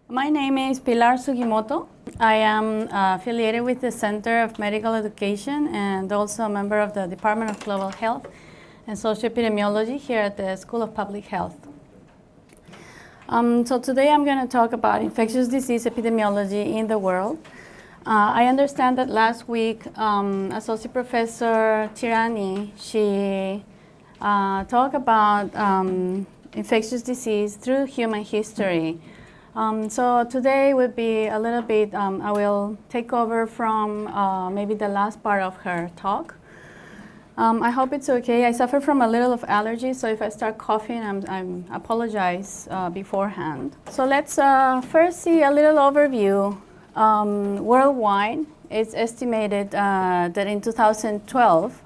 My name is Pilar Suguimoto. I am affiliated with the Center of Medical Education and also a member of the Department of Global Health and Social Epidemiology here at the School of Public Health. So today I'm going to talk about infectious disease epidemiology in the world. I understand that last week Associate Professor Tirani, she talked about infectious disease through human history. So today will be a little bit, I will take over from maybe the last part of her talk. I hope it's okay. I suffer from a little of allergies, so if I start coughing, I apologize beforehand. So let's first see a little overview. Worldwide, it's estimated that in 2012,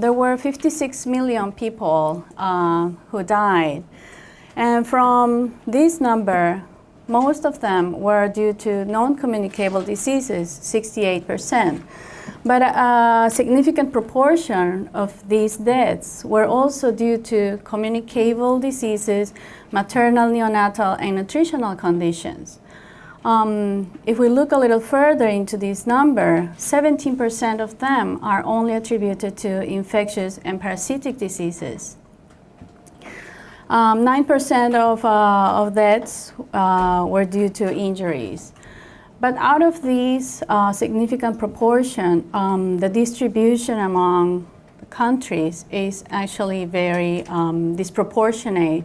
there were 56 million people who died. And from this number, most of them were due to non-communicable diseases, 68%. But a significant proportion of these deaths were also due to communicable diseases, maternal, neonatal, and nutritional conditions. If we look a little further into this number, 17% of them are only attributed to infectious and parasitic diseases. 9% of deaths were due to injuries. But out of these significant proportion, the distribution among countries is actually very disproportionate.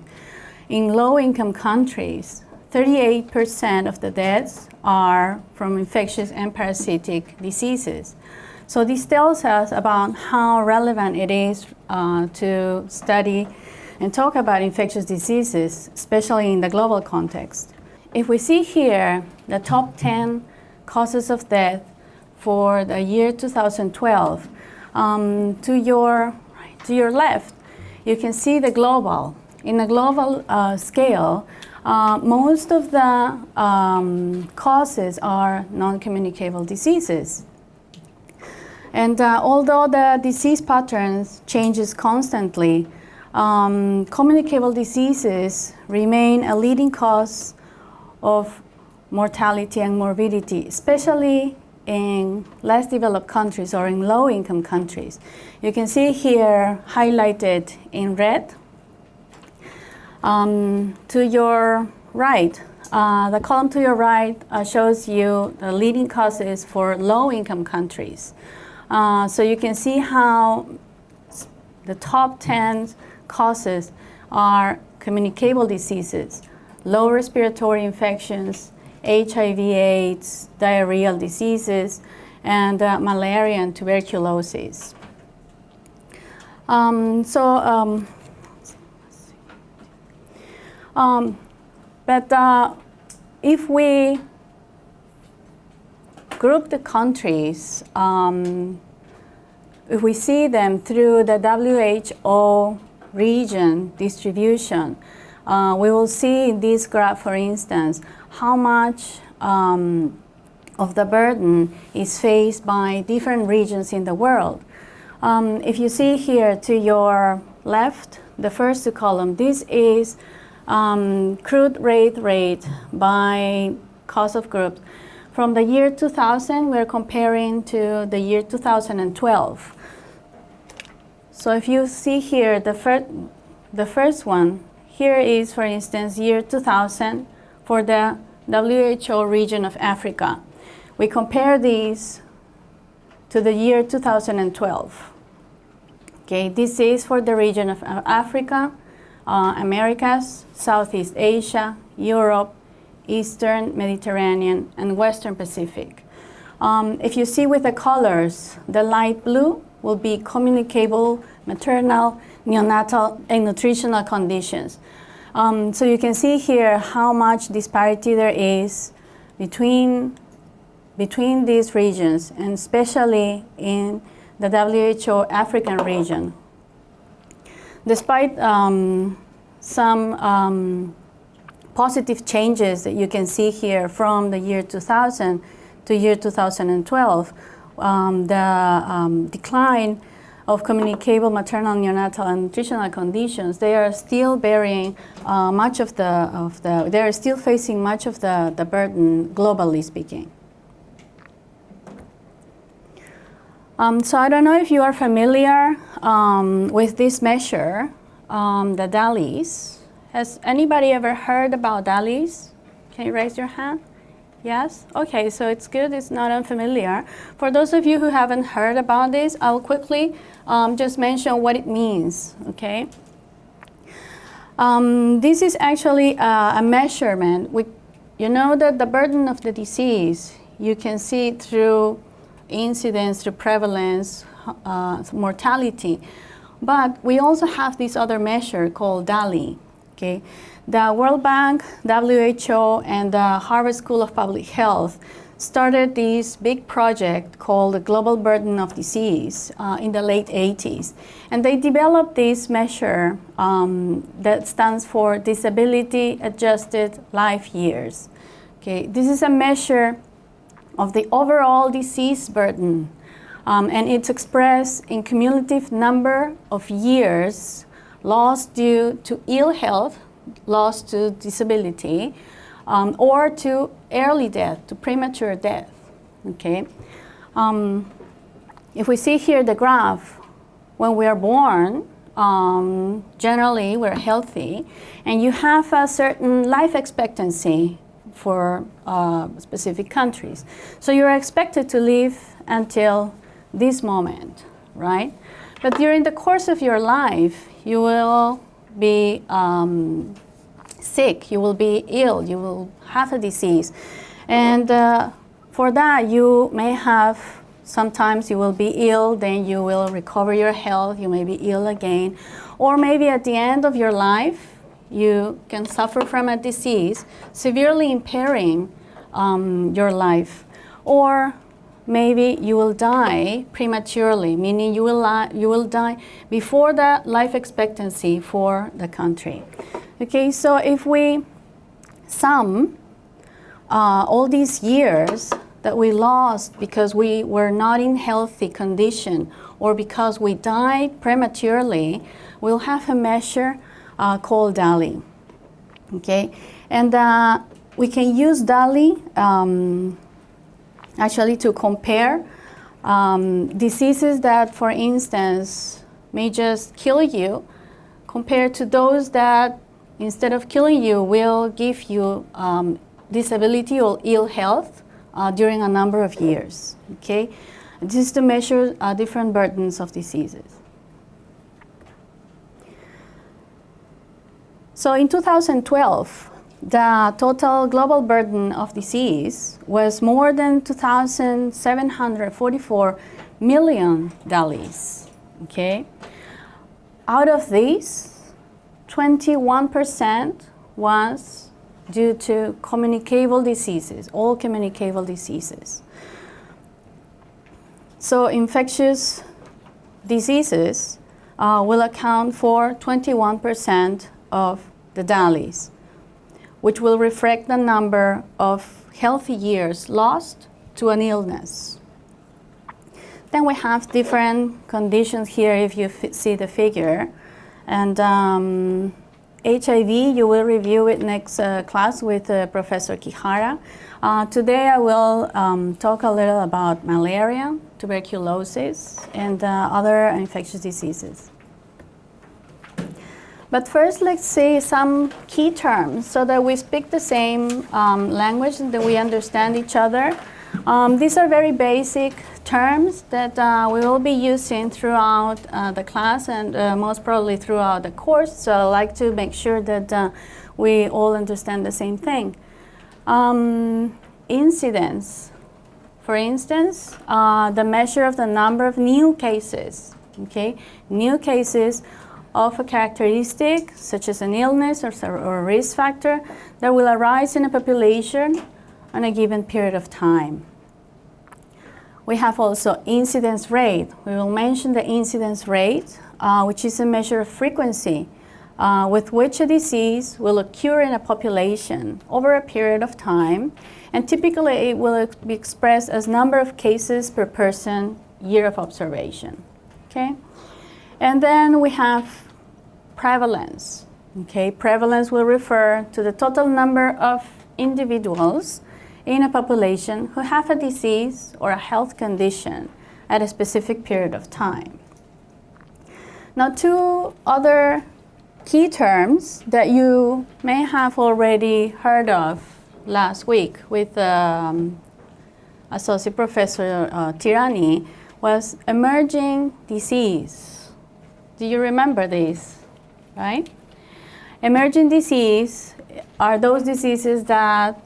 In low-income countries, 38% of the deaths are from infectious and parasitic diseases. So this tells us about how relevant it is to study and talk about infectious diseases, especially in the global context. If we see here the top 10 causes of death for the year 2012, to your left, you can see the global. In the global scale, most of the causes are non-communicable diseases. And although the disease patterns changes constantly, communicable diseases remain a leading cause of mortality and morbidity, especially in less developed countries or in low-income countries. You can see here highlighted in red. To your right, the column to your right shows you the leading causes for low-income countries. So you can see how the top 10 causes are communicable diseases, low respiratory infections, HIV/AIDS, diarrheal diseases, and malaria and tuberculosis. But if we group the countries, if we see them through the WHO region distribution, we will see in this graph, for instance, how much of the burden is faced by different regions in the world. If you see here to your left, the first two columns, this is crude rate by cause of groups. From the year 2000, we're comparing to the year 2012. So if you see here, the first one, here is, for instance, year 2000 for the WHO region of Africa. We compare these to the year 2012. Okay, this is for the region of Africa, Americas, Southeast Asia, Europe, Eastern Mediterranean, and Western Pacific. If you see with the colors, the light blue will be communicable, maternal, neonatal, and nutritional conditions. So you can see here how much disparity there is between these regions, and especially in the WHO African region. Despite some positive changes that you can see here from the year 2000 to year 2012, the decline of communicable maternal, neonatal, and nutritional conditions, they are still bearing much of the, they are still facing much of the burden, globally speaking. So I don't know if you are familiar with this measure, the DALYs. Has anybody ever heard about DALYs? Can you raise your hand? Yes? Okay, so it's good, it's not unfamiliar. For those of you who haven't heard about this, I'll quickly just mention what it means, okay? This is actually a measurement. You know that the burden of the disease, you can see it through incidence, through prevalence, mortality. But we also have this other measure called DALY, okay? The World Bank, WHO, and the Harvard School of Public Health started this big project called the Global Burden of Disease in the late 80s. And they developed this measure that stands for Disability Adjusted Life Years. Okay, this is a measure of the overall disease burden, and it's expressed in cumulative number of years lost due to ill health, lost to disability, or to early death, to premature death, okay? If we see here the graph, when we are born, generally we're healthy, and you have a certain life expectancy for specific countries. So you're expected to live until this moment, right? But during the course of your life, you will be sick, you will be ill, you will have a disease. And for that, you may have, sometimes you will be ill, then you will recover your health, you may be ill again. Or maybe at the end of your life, you can suffer from a disease severely impairing your life. Or maybe you will die prematurely, meaning you will die before the life expectancy for the country. Okay, so if we sum all these years that we lost because we were not in healthy condition or because we died prematurely, we'll have a measure called DALY. Okay, and we can use DALY actually to compare diseases that, for instance, may just kill you compared to those that, instead of killing you, will give you disability or ill health during a number of years, okay? This is to measure different burdens of diseases. So in 2012, the total global burden of disease was more than 2,744 million DALYs, okay? Out of these, 21% was due to communicable diseases, all communicable diseases. So infectious diseases will account for 21% of the DALYs, which will reflect the number of healthy years lost to an illness. Then we have different conditions here if you see the figure. And HIV, you will review it next class with Professor Kihara. Today I will talk a little about malaria, tuberculosis, and other infectious diseases. But first, let's see some key terms so that we speak the same language and that we understand each other. These are very basic terms that we will be using throughout the class and most probably throughout the course. So I like to make sure that we all understand the same thing. Incidence, for instance, the measure of the number of new cases, okay? New cases of a characteristic, such as an illness or a risk factor, that will arise in a population on a given period of time. We have also incidence rate. We will mention the incidence rate, which is a measure of frequency with which a disease will occur in a population over a period of time, and typically it will be expressed as number of cases per person, year of observation. okay? And then we have prevalence, okay? Prevalence will refer to the total number of individuals in a population who have a disease or a health condition at a specific period of time. Now, two other key terms that you may have already heard of last week with Associate Professor Tirani was emerging disease. Do you remember these, right? Emerging disease are those diseases that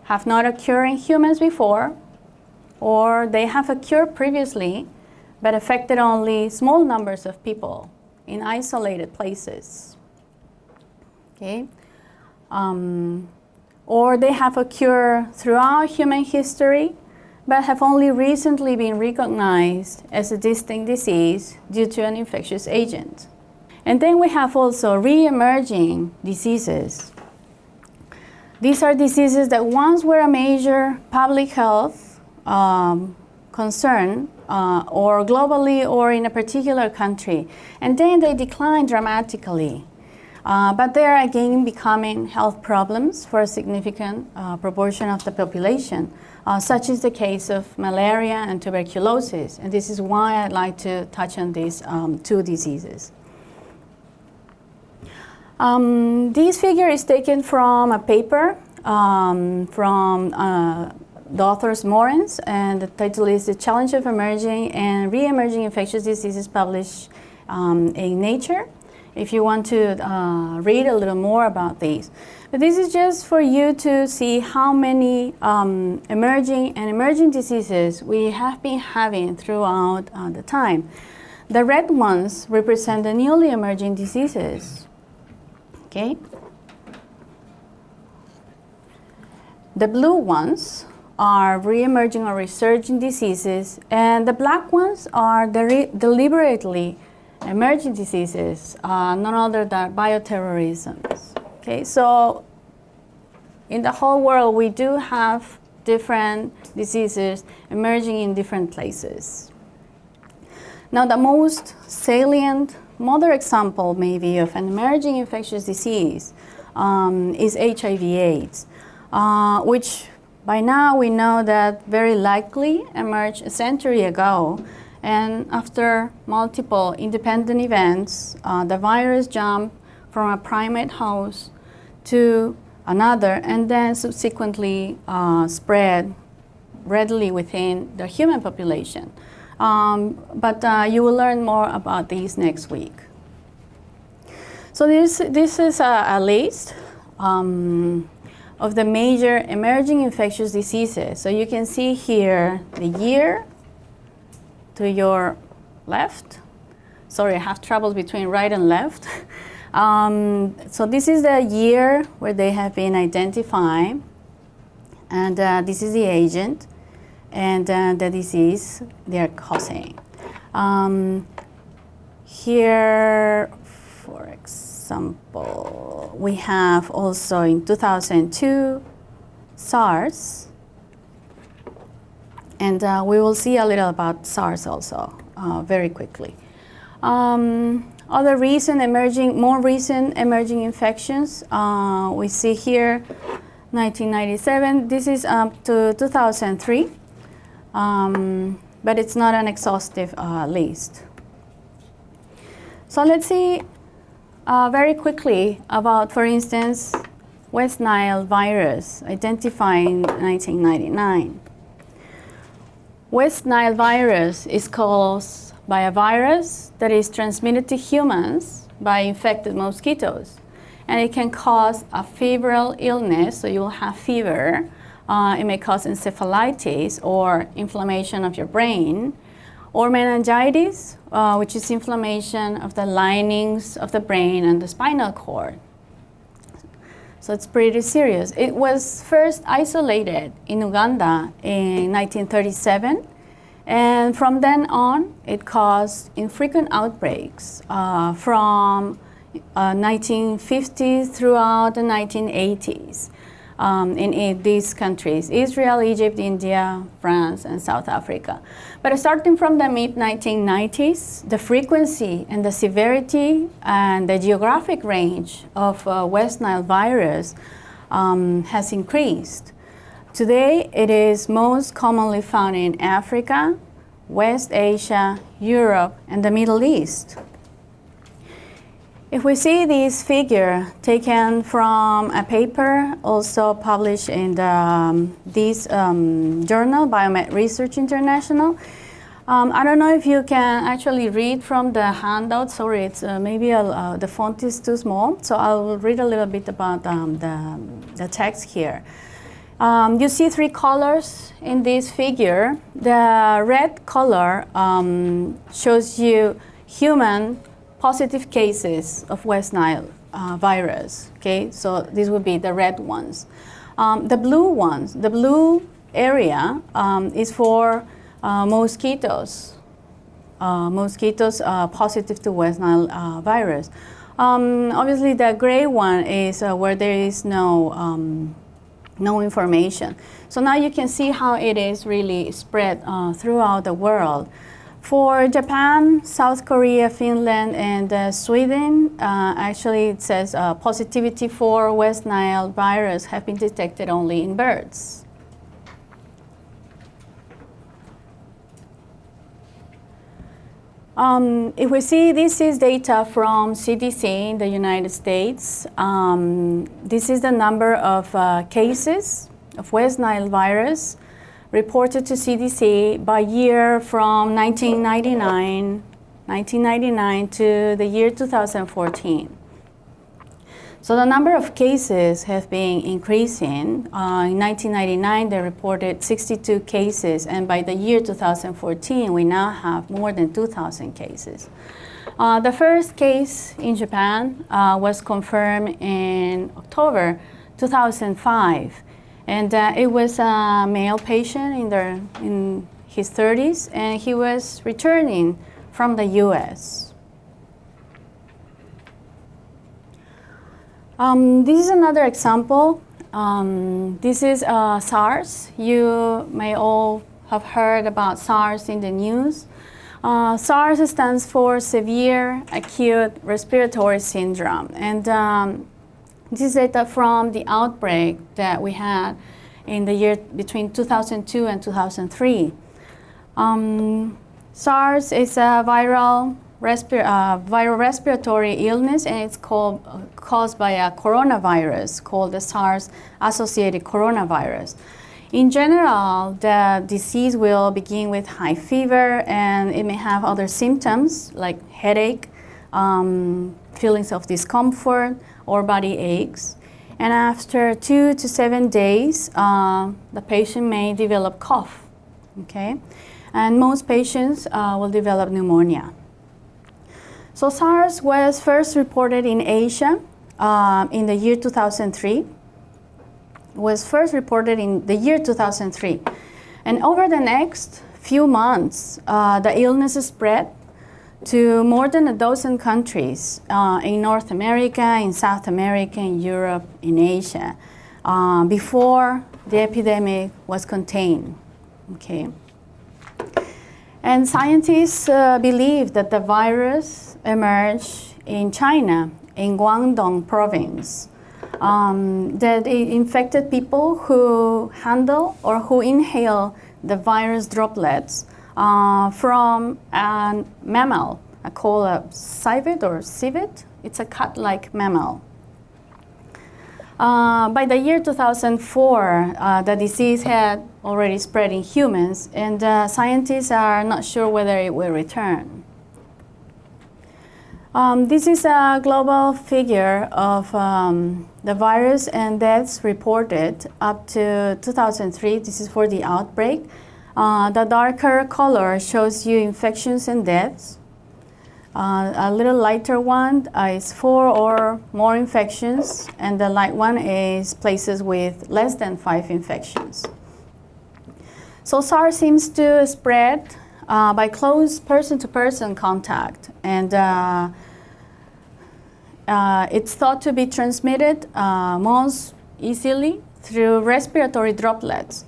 have not occurred in humans before, or they have occurred previously, but affected only small numbers of people in isolated places. Okay? Or they have occurred throughout human history, but have only recently been recognized as a distinct disease due to an infectious agent. And then we have also re-emerging diseases. These are diseases that once were a major public health concern, or globally or in a particular country, and then they decline dramatically. But they are again becoming health problems for a significant proportion of the population, such is the case of malaria and tuberculosis. And this is why I'd like to touch on these two diseases. This figure is taken from a paper from the authors Morens, and the title is The Challenge of Emerging and Re-Emerging Infectious Diseases, published in Nature, if you want to read a little more about these. But this is just for you to see how many emerging diseases we have been having throughout the time. The red ones represent the newly emerging diseases. Okay? The blue ones are re-emerging or resurging diseases, and the black ones are deliberately emerging diseases, none other than bioterrorisms. Okay, so in the whole world, we do have different diseases emerging in different places. Now, the most salient modern example maybe of an emerging infectious disease is HIV/AIDS, which by now we know that very likely emerged a century ago. And after multiple independent events, the virus jumped from a primate host to another, and then subsequently spread readily within the human population. But you will learn more about these next week. So this is a list of the major emerging infectious diseases. So you can see here the year to your left. Sorry, I have trouble between right and left. So this is the year where they have been identified, and this is the agent and the disease they are causing. Here, for example, we have also in 2002 SARS, and we will see a little about SARS also very quickly. Other more recent emerging infections, we see here 1997. This is up to 2003, but it's not an exhaustive list. So let's see very quickly about, for instance, West Nile virus, identified in 1999. West Nile virus is caused by a virus that is transmitted to humans by infected mosquitoes. And it can cause a febrile illness, so you will have fever. It may cause encephalitis or inflammation of your brain, or meningitis, which is inflammation of the linings of the brain and the spinal cord. So it's pretty serious. It was first isolated in Uganda in 1937, and from then on, it caused infrequent outbreaks from 1950s throughout the 1980s. in these countries: Israel, Egypt, India, France, and South Africa. But starting from the mid-1990s, the frequency and the severity and the geographic range of West Nile virus has increased. Today, it is most commonly found in Africa, West Asia, Europe, and the Middle East. If we see this figure taken from a paper also published in this journal, Biomed Research International, I don't know if you can actually read from the handout. Sorry, it's maybe the font is too small, so I'll read a little bit about the text here. You see three colors in this figure. The red color shows you human positive cases of West Nile virus. Okay, so these would be the red ones. The blue area is for mosquitoes. Mosquitoes positive to West Nile virus. Obviously, the gray one is where there is no information. So now you can see how it is really spread throughout the world. For Japan, South Korea, Finland, and Sweden, actually it says positivity for West Nile virus have been detected only in birds. If we see, this is data from CDC in the United States. This is the number of cases of West Nile virus reported to CDC by year from 1999 to the year 2014. So the number of cases have been increasing. In 1999, they reported 62 cases, and by the year 2014, we now have more than 2,000 cases. The first case in Japan was confirmed in October 2005. And it was a male patient in his 30s, and he was returning from the US. This is another example. This is SARS. You may all have heard about SARS in the news. SARS stands for Severe Acute Respiratory Syndrome. And this is data from the outbreak that we had in the year between 2002 and 2003. SARS is a viral respiratory illness, and it's caused by a coronavirus called the SARS-associated coronavirus. In general, the disease will begin with high fever, and it may have other symptoms like headache, feelings of discomfort, or body aches. And after 2 to 7 days, the patient may develop cough, okay? And most patients will develop pneumonia. So SARS was first reported in Asia in the year 2003. It was first reported in the year 2003. And over the next few months, the illness spread to more than a dozen countries in North America, in South America, in Europe, in Asia, before the epidemic was contained. Okay. And scientists believe that the virus emerged in China, in Guangdong province, that it infected people who handle or who inhale the virus droplets from a mammal, called a civet or civet. It's a cat-like mammal. By the year 2004, the disease had already spread in humans, and scientists are not sure whether it will return. This is a global figure of the virus and deaths reported up to 2003. This is for the outbreak. The darker color shows you infections and deaths. A little lighter one is 4 or more infections, and the light one is places with less than 5 infections. So SARS seems to spread by close person-to-person contact, and it's thought to be transmitted most easily through respiratory droplets.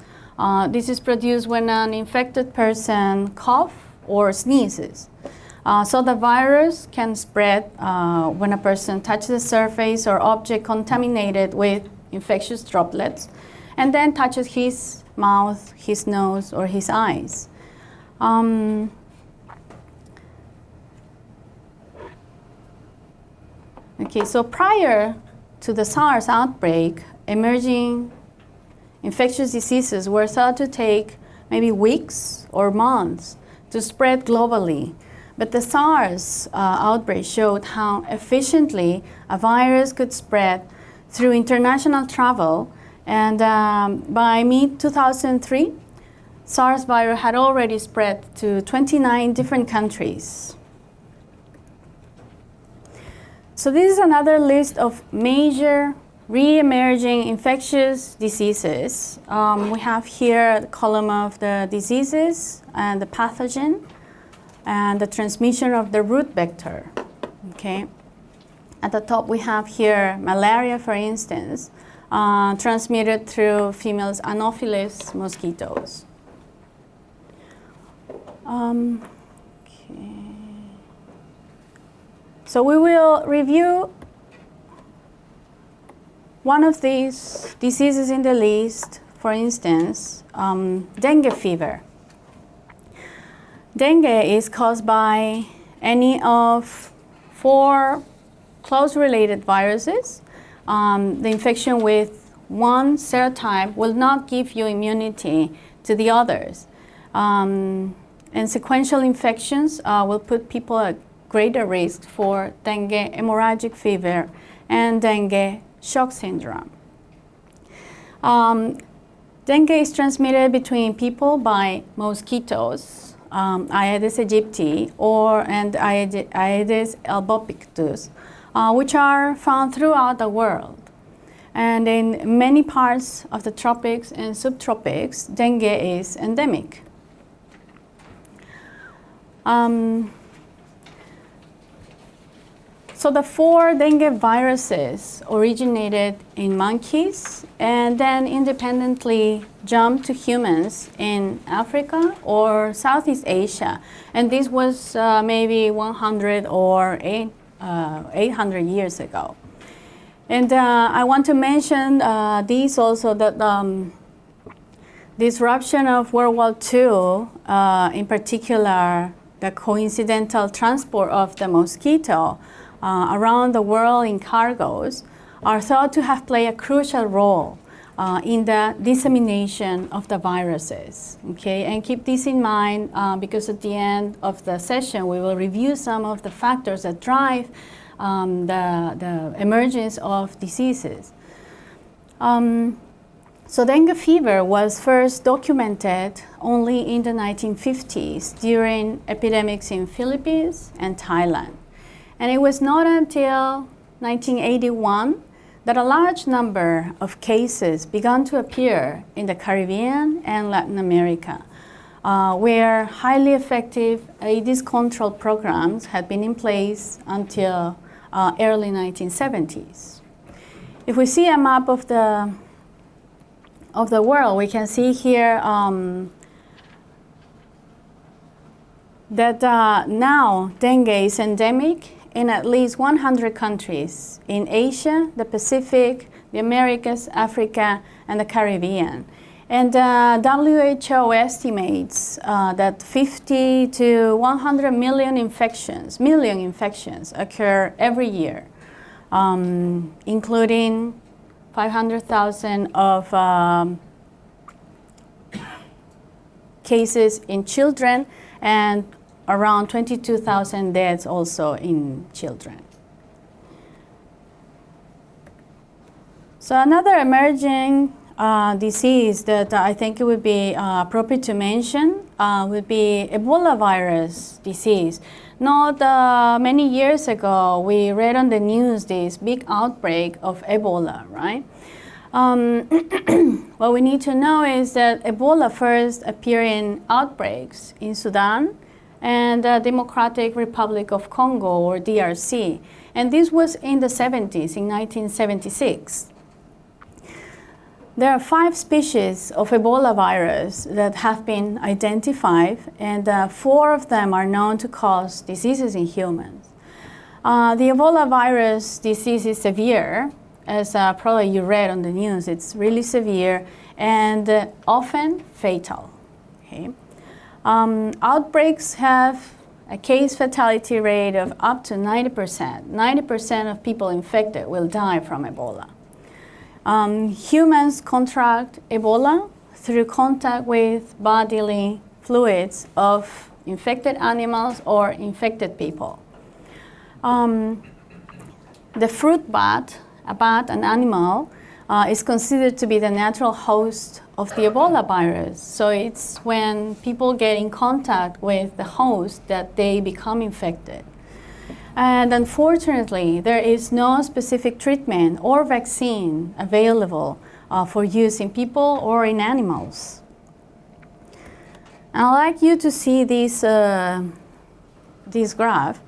This is produced when an infected person coughs or sneezes. So the virus can spread when a person touches a surface or object contaminated with infectious droplets and then touches his mouth, his nose, or his eyes. Okay, so prior to the SARS outbreak, emerging infectious diseases were thought to take maybe weeks or months to spread globally. But the SARS outbreak showed how efficiently a virus could spread through international travel. And by mid-2003, SARS virus had already spread to 29 different countries. So this is another list of major re-emerging infectious diseases. We have here the column of the diseases and the pathogen and the transmission of the root vector. Okay. At the top we have here malaria, for instance, transmitted through female Anopheles mosquitoes. Okay. So we will review one of these diseases in the list, for instance, dengue fever. Dengue is caused by any of 4 close related viruses. The infection with one serotype will not give you immunity to the others. And sequential infections will put people at greater risk for dengue hemorrhagic fever and dengue shock syndrome. Dengue is transmitted between people by mosquitoes, Aedes aegypti and Aedes albopictus, which are found throughout the world. And in many parts of the tropics and subtropics, dengue is endemic. So the 4 dengue viruses originated in monkeys and then independently jumped to humans in Africa or Southeast Asia. And this was maybe 100 or 800 years ago. And I want to mention this also, that disruption of World War II, in particular, the coincidental transport of the mosquito around the world in cargoes, are thought to have played a crucial role in the dissemination of the viruses. Okay, and keep this in mind because at the end of the session we will review some of the factors that drive the emergence of diseases. So dengue fever was first documented only in the 1950s during epidemics in Philippines and Thailand. And it was not until 1981 that a large number of cases began to appear in the Caribbean and Latin America, where highly effective Aedes control programs had been in place until early 1970s. If we see a map of the world, we can see here that now dengue is endemic in at least 100 countries in Asia, the Pacific, the Americas, Africa, and the Caribbean. And WHO estimates that 50 to 100 million infections occur every year, including 500,000 of cases in children and around 22,000 deaths also in children. So another emerging disease that I think it would be appropriate to mention would be Ebola virus disease. Not many years ago, we read on the news this big outbreak of Ebola, right? What we need to know is that Ebola first appeared in outbreaks in Sudan and the Democratic Republic of Congo, or DRC. And this was in the 70s, in 1976. There are 5 species of Ebola virus that have been identified, and 4 of them are known to cause diseases in humans. The Ebola virus disease is severe, as probably you read on the news. It's really severe and often fatal. Okay? Outbreaks have a case fatality rate of up to 90%. 90% of people infected will die from Ebola. Humans contract Ebola through contact with bodily fluids of infected animals or infected people. The fruit bat, an animal, is considered to be the natural host of the Ebola virus. So it's when people get in contact with the host that they become infected. And unfortunately, there is no specific treatment or vaccine available for use in people or in animals. I'd like you to see this graph.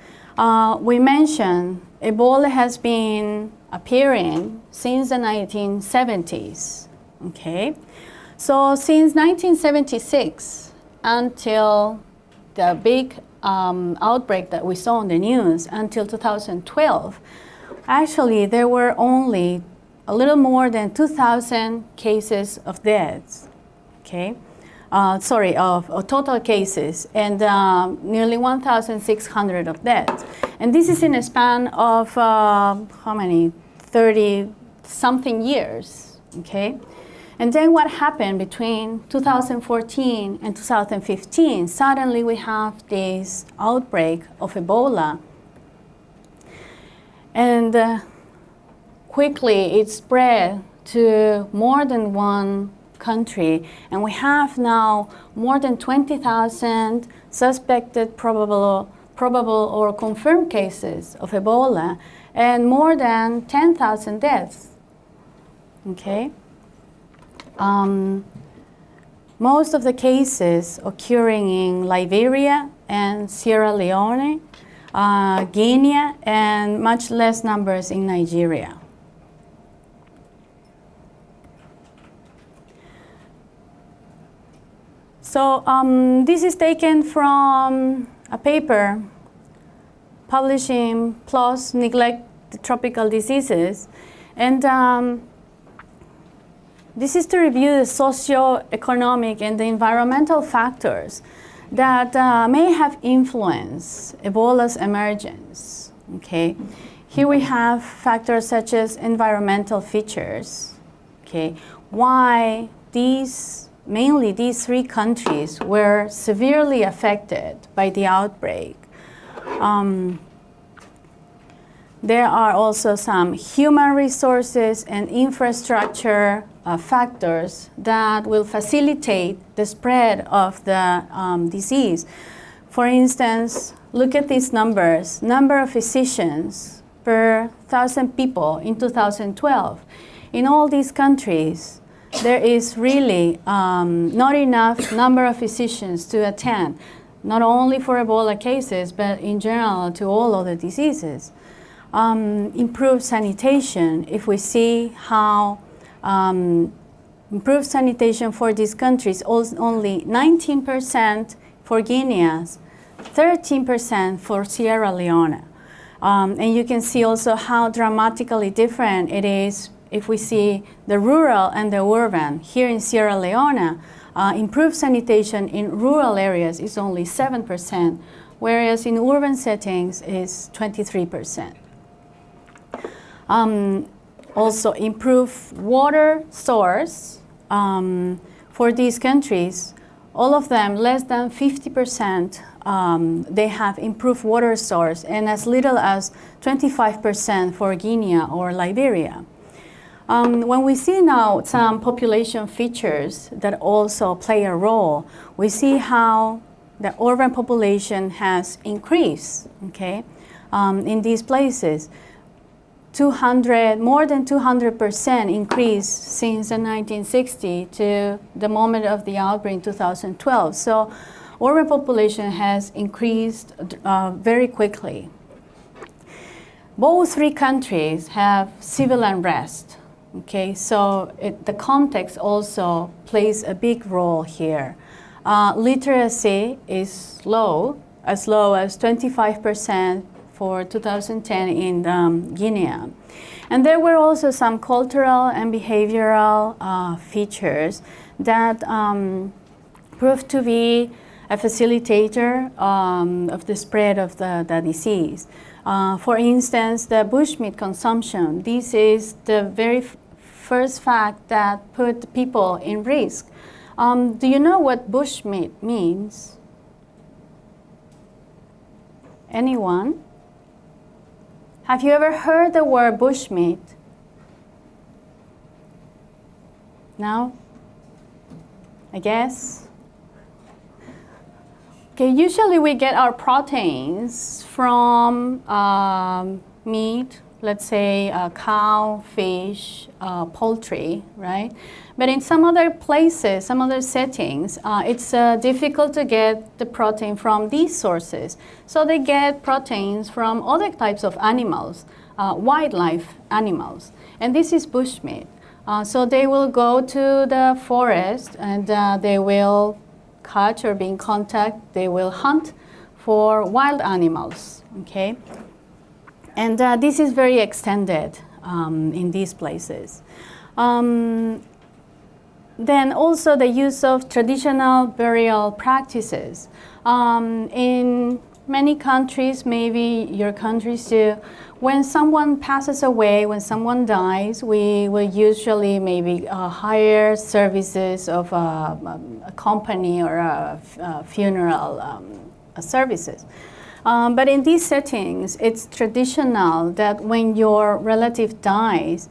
We mentioned Ebola has been appearing since the 1970s. Okay, so since 1976 until the big outbreak that we saw on the news until 2012, actually there were only a little more than 2,000 cases of deaths. Okay. Of total cases, and nearly 1,600 of deaths. And this is in a span of, 30-something years, okay? And then what happened between 2014 and 2015, suddenly we have this outbreak of Ebola. And quickly it spread to more than one country, and we have now more than 20,000 suspected, probable or confirmed cases of Ebola, and more than 10,000 deaths. Okay. Most of the cases occurring in Liberia and Sierra Leone, Guinea, and much less numbers in Nigeria. So this is taken from a paper published in PLOS Neglect Tropical Diseases. And this is to review the socio-economic and the environmental factors that may have influenced Ebola's emergence. Okay. Here we have factors such as environmental features. Okay. Why mainly these 3 countries were severely affected by the outbreak. There are also some human resources and infrastructure factors that will facilitate the spread of the disease. For instance, look at these numbers. Number of physicians per 1,000 people in 2012. In all these countries, there is really not enough number of physicians to attend, not only for Ebola cases, but in general to all other diseases. Improved sanitation, if we see how improved sanitation for these countries, only 19% for Guinea, 13% for Sierra Leone. And you can see also how dramatically different it is if we see the rural and the urban. Here in Sierra Leone, improved sanitation in rural areas is only 7%, whereas in urban settings is 23%. Also, improved water source for these countries, all of them less than 50%, they have improved water source, and as little as 25% for Guinea or Liberia. When we see now some population features that also play a role, we see how the urban population has increased, okay, in these places. More than 200% increase since the 1960s to the moment of the outbreak in 2012. So urban population has increased very quickly. Both 3 countries have civil unrest. Okay, so the context also plays a big role here. Literacy is low as 25% for 2010 in Guinea. And there were also some cultural and behavioral features that proved to be a facilitator of the spread of the disease. For instance, the bushmeat consumption. This is the very first fact that put people in risk. Do you know what bushmeat means? Anyone? Have you ever heard the word bushmeat? No? I guess? Okay, usually we get our proteins from meat, let's say cow, fish, poultry, right? But in some other places, some other settings, it's difficult to get the protein from these sources. So they get proteins from other types of animals, wildlife animals. And this is bushmeat. So they will go to the forest and they will catch or be in contact, they will hunt for wild animals, okay? And this is very extended in these places. Then also the use of traditional burial practices. In many countries, maybe your countries too, when someone passes away, when someone dies, we will usually maybe hire services of a company or a funeral services. But in these settings, it's traditional that when your relative dies,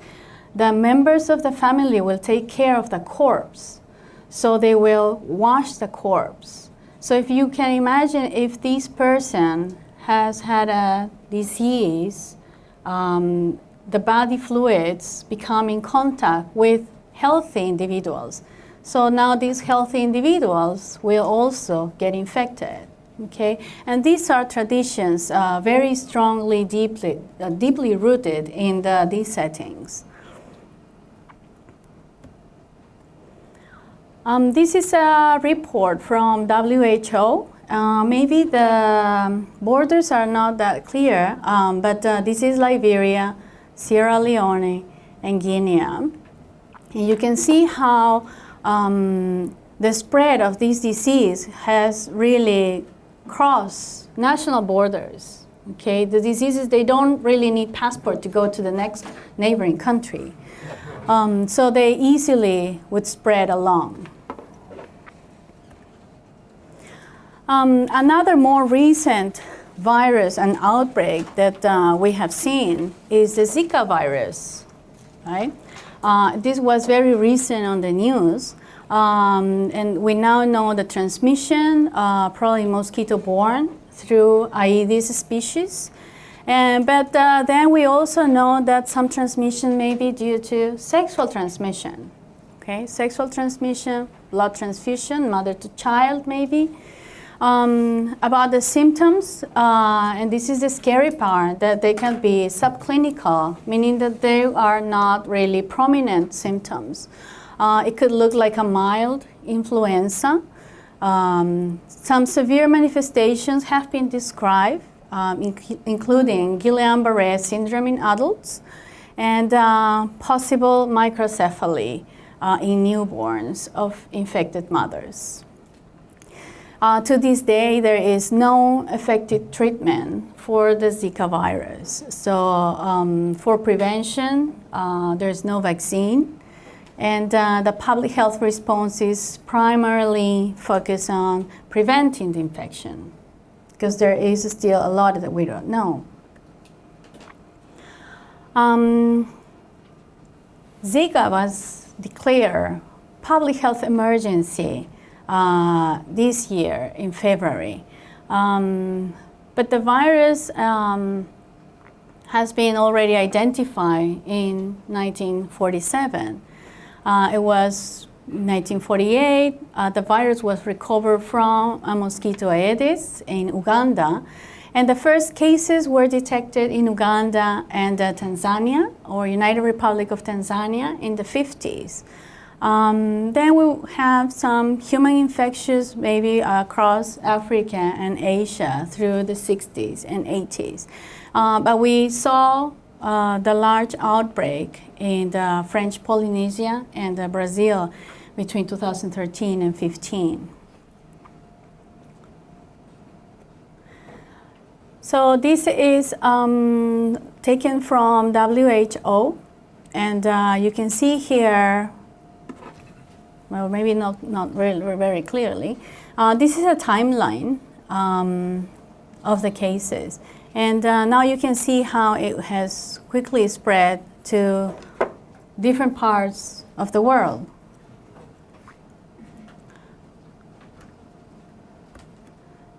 the members of the family will take care of the corpse. So they will wash the corpse. So if you can imagine if this person has had a disease, the body fluids become in contact with healthy individuals. So now these healthy individuals will also get infected. Okay, and these are traditions very strongly, deeply rooted in these settings. This is a report from WHO. Maybe the borders are not that clear, but this is Liberia, Sierra Leone, and Guinea. And you can see how the spread of this disease has really crossed national borders. Okay, the diseases, they don't really need passport to go to the next neighboring country. So they easily would spread along. Another more recent virus and outbreak that we have seen is the Zika virus, right? This was very recent on the news, and we now know the transmission, probably mosquito-borne through Aedes species. But then we also know that some transmission may be due to sexual transmission. Okay, sexual transmission, blood transfusion, mother to child maybe. About the symptoms, and this is the scary part, that they can be subclinical, meaning that they are not really prominent symptoms. It could look like a mild influenza. Some severe manifestations have been described, including Guillain-Barré syndrome in adults and possible microcephaly in newborns of infected mothers. To this day, there is no effective treatment for the Zika virus. So for prevention, there's no vaccine. And the public health response is primarily focused on preventing the infection, because there is still a lot that we don't know. Zika was declared public health emergency this year in February. But the virus has been already identified in 1947. It was 1948. The virus was recovered from a mosquito Aedes in Uganda. And the first cases were detected in Uganda and Tanzania, or United Republic of Tanzania, in the 50s. Then we have some human infectious maybe across Africa and Asia through the 60s and 80s. But we saw the large outbreak in the French Polynesia and Brazil between 2013 and 15. So this is taken from WHO, and you can see here, well, maybe not very clearly. This is a timeline of the cases. And now you can see how it has quickly spread to different parts of the world.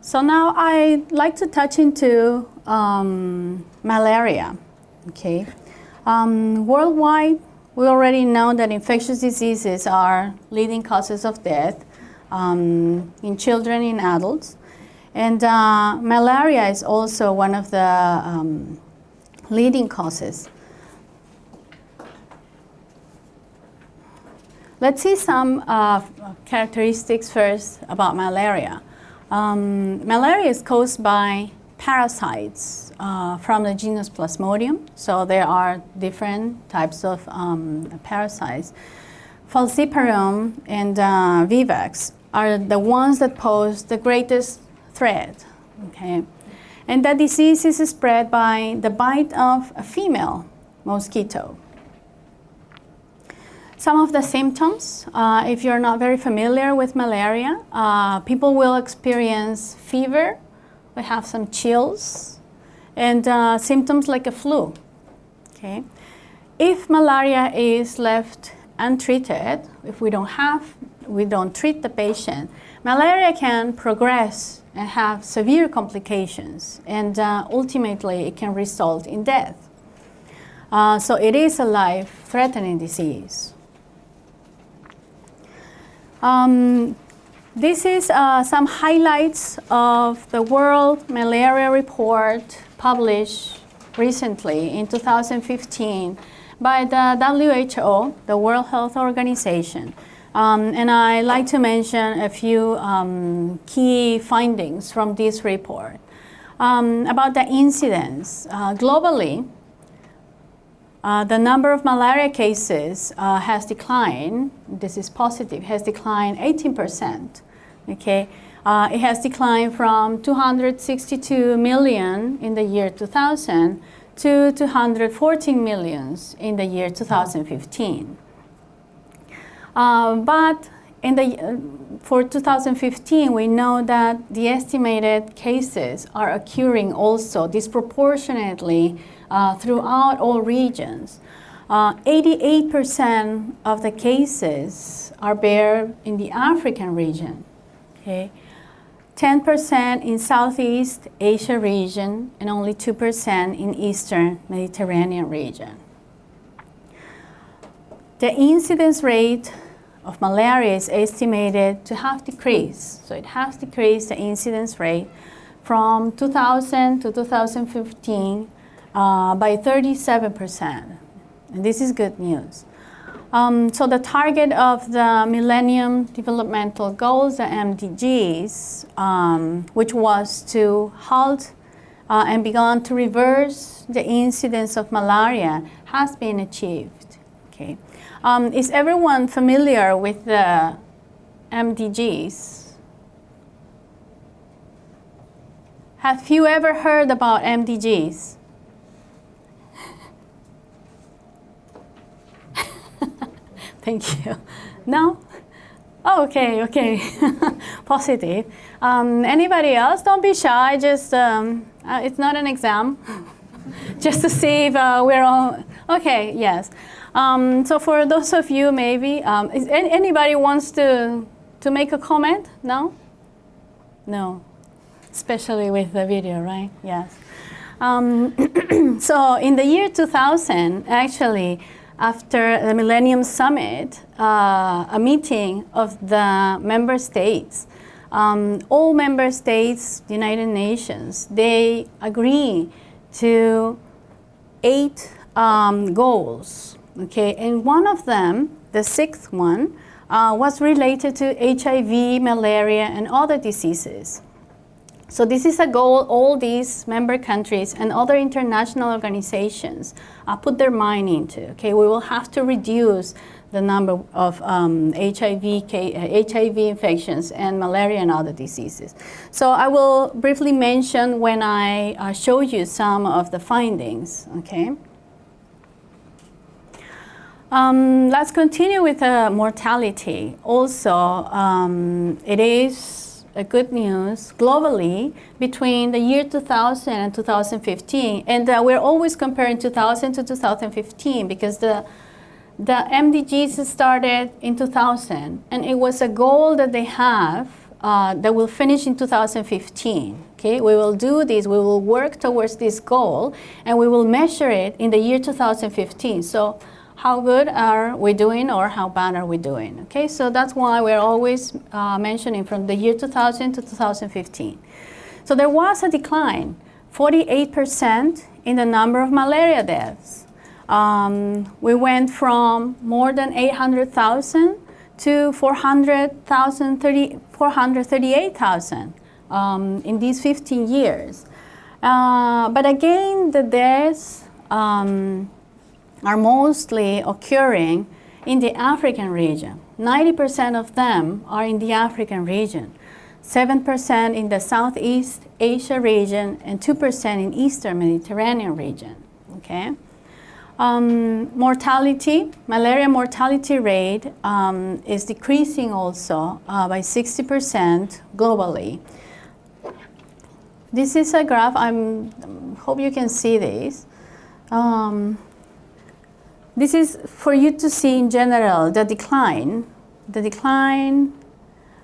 So now I'd like to touch into malaria. Okay, worldwide, we already know that infectious diseases are leading causes of death in children, in adults. And malaria is also one of the leading causes. Let's see some characteristics first about malaria. Malaria is caused by parasites from the genus Plasmodium. So there are different types of parasites. Falciparum and vivax are the ones that pose the greatest threat. Okay? And that disease is spread by the bite of a female mosquito. Some of the symptoms, if you're not very familiar with malaria, people will experience fever, they have some chills, and symptoms like a flu. Okay? If malaria is left untreated, if we don't treat the patient, malaria can progress and have severe complications, and ultimately it can result in death. So it is a life-threatening disease. This is some highlights of the World Malaria Report published recently in 2015 by the WHO, the World Health Organization. And I'd like to mention a few key findings from this report. About the incidence. Globally, the number of malaria cases has declined. This is positive, has declined 18%. Okay, it has declined from 262 million in the year 2000 to 214 millions in the year 2015. But for 2015, we know that the estimated cases are occurring also disproportionately throughout all regions. 88% of the cases are there in the African region. Okay? 10% in Southeast Asia region, and only 2% in Eastern Mediterranean region. The incidence rate of malaria is estimated to have decreased. So it has decreased, the incidence rate, from 2000 to 2015 by 37%. And this is good news. So the target of the Millennium Developmental Goals, the MDGs, which was to halt and begun to reverse the incidence of malaria, has been achieved. Okay. Is everyone familiar with the MDGs? Have you ever heard about MDGs? Thank you. No? Oh, okay. Positive. Anybody else? Don't be shy. Just it's not an exam. Just to see if we're all okay. Yes. So for those of you, maybe is anybody wants to make a comment? No. No. Especially with the video, right? Yes. So in the year 2000, actually, after the Millennium Summit, a meeting of the member states, all member states, the United Nations, they agree to 8 goals, okay? And one of them, the 6th one, was related to HIV, malaria, and other diseases. So this is a goal all these member countries and other international organizations put their mind into, okay? We will have to reduce the number of HIV infections and malaria and other diseases. So I will briefly mention when I show you some of the findings, okay? Let's continue with mortality. Also, it is a good news globally between the year 2000 and 2015. And we're always comparing 2000 to 2015 because the MDGs started in 2000, and it was a goal that they have that will finish in 2015. Okay, we will do this, we will work towards this goal, and we will measure it in the year 2015. So how good are we doing or how bad are we doing? Okay, so that's why we're always mentioning from the year 2000 to 2015. So there was a decline, 48% in the number of malaria deaths. We went from more than 800,000 to 438,000 in these 15 years. But again, the deaths are mostly occurring in the African region. 90% of them are in the African region, 7% in the Southeast Asia region, and 2% in Eastern Mediterranean region, okay? Mortality, malaria mortality rate is decreasing also by 60% globally. This is a graph, hope you can see this. This is for you to see in general the decline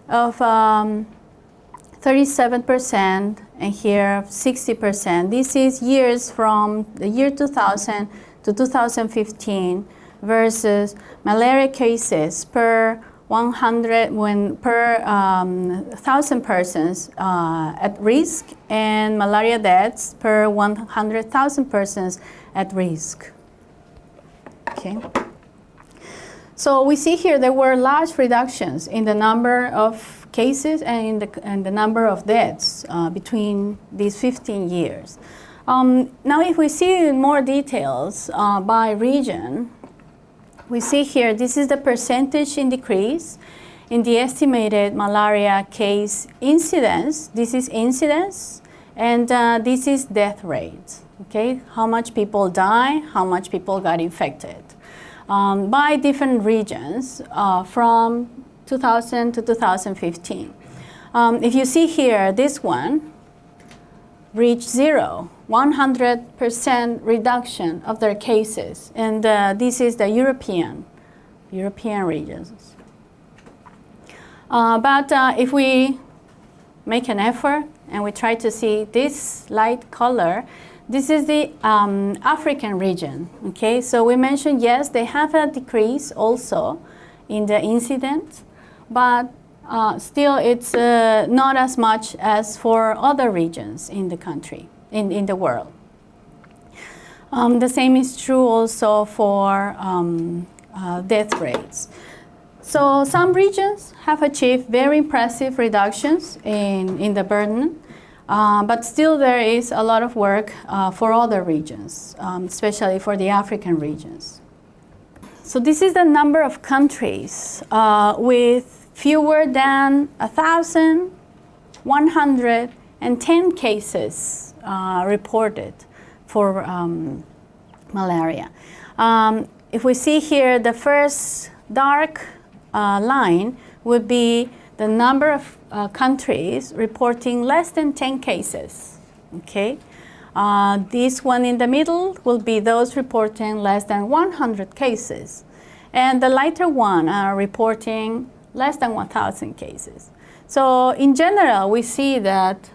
of 37% and here 60%. This is years from the year 2000 to 2015 versus malaria cases per 1,000 persons at risk and malaria deaths per 100,000 persons at risk. Okay. So we see here there were large reductions in the number of cases and in the number of deaths between these 15 years. Now if we see in more details by region, we see here this is the percentage in decrease in the estimated malaria case incidence. This is incidence and this is death rate. Okay, how much people die, how much people got infected by different regions from 2000 to 2015. If you see here, this one reached 100% reduction of their cases, and this is the European regions. But if we make an effort and we try to see this light color, this is the African region, okay? So we mentioned, yes, they have a decrease also in the incident, but still it's not as much as for other regions in the country, in the world. The same is true also for death rates. So some regions have achieved very impressive reductions in the burden, but still there is a lot of work for other regions, especially for the African regions. So this is the number of countries with fewer than 1,110 cases reported for malaria. If we see here, the first dark line would be the number of countries reporting less than 10 cases, okay? This one in the middle will be those reporting less than 100 cases. And the lighter one are reporting less than 1,000 cases. So in general, we see that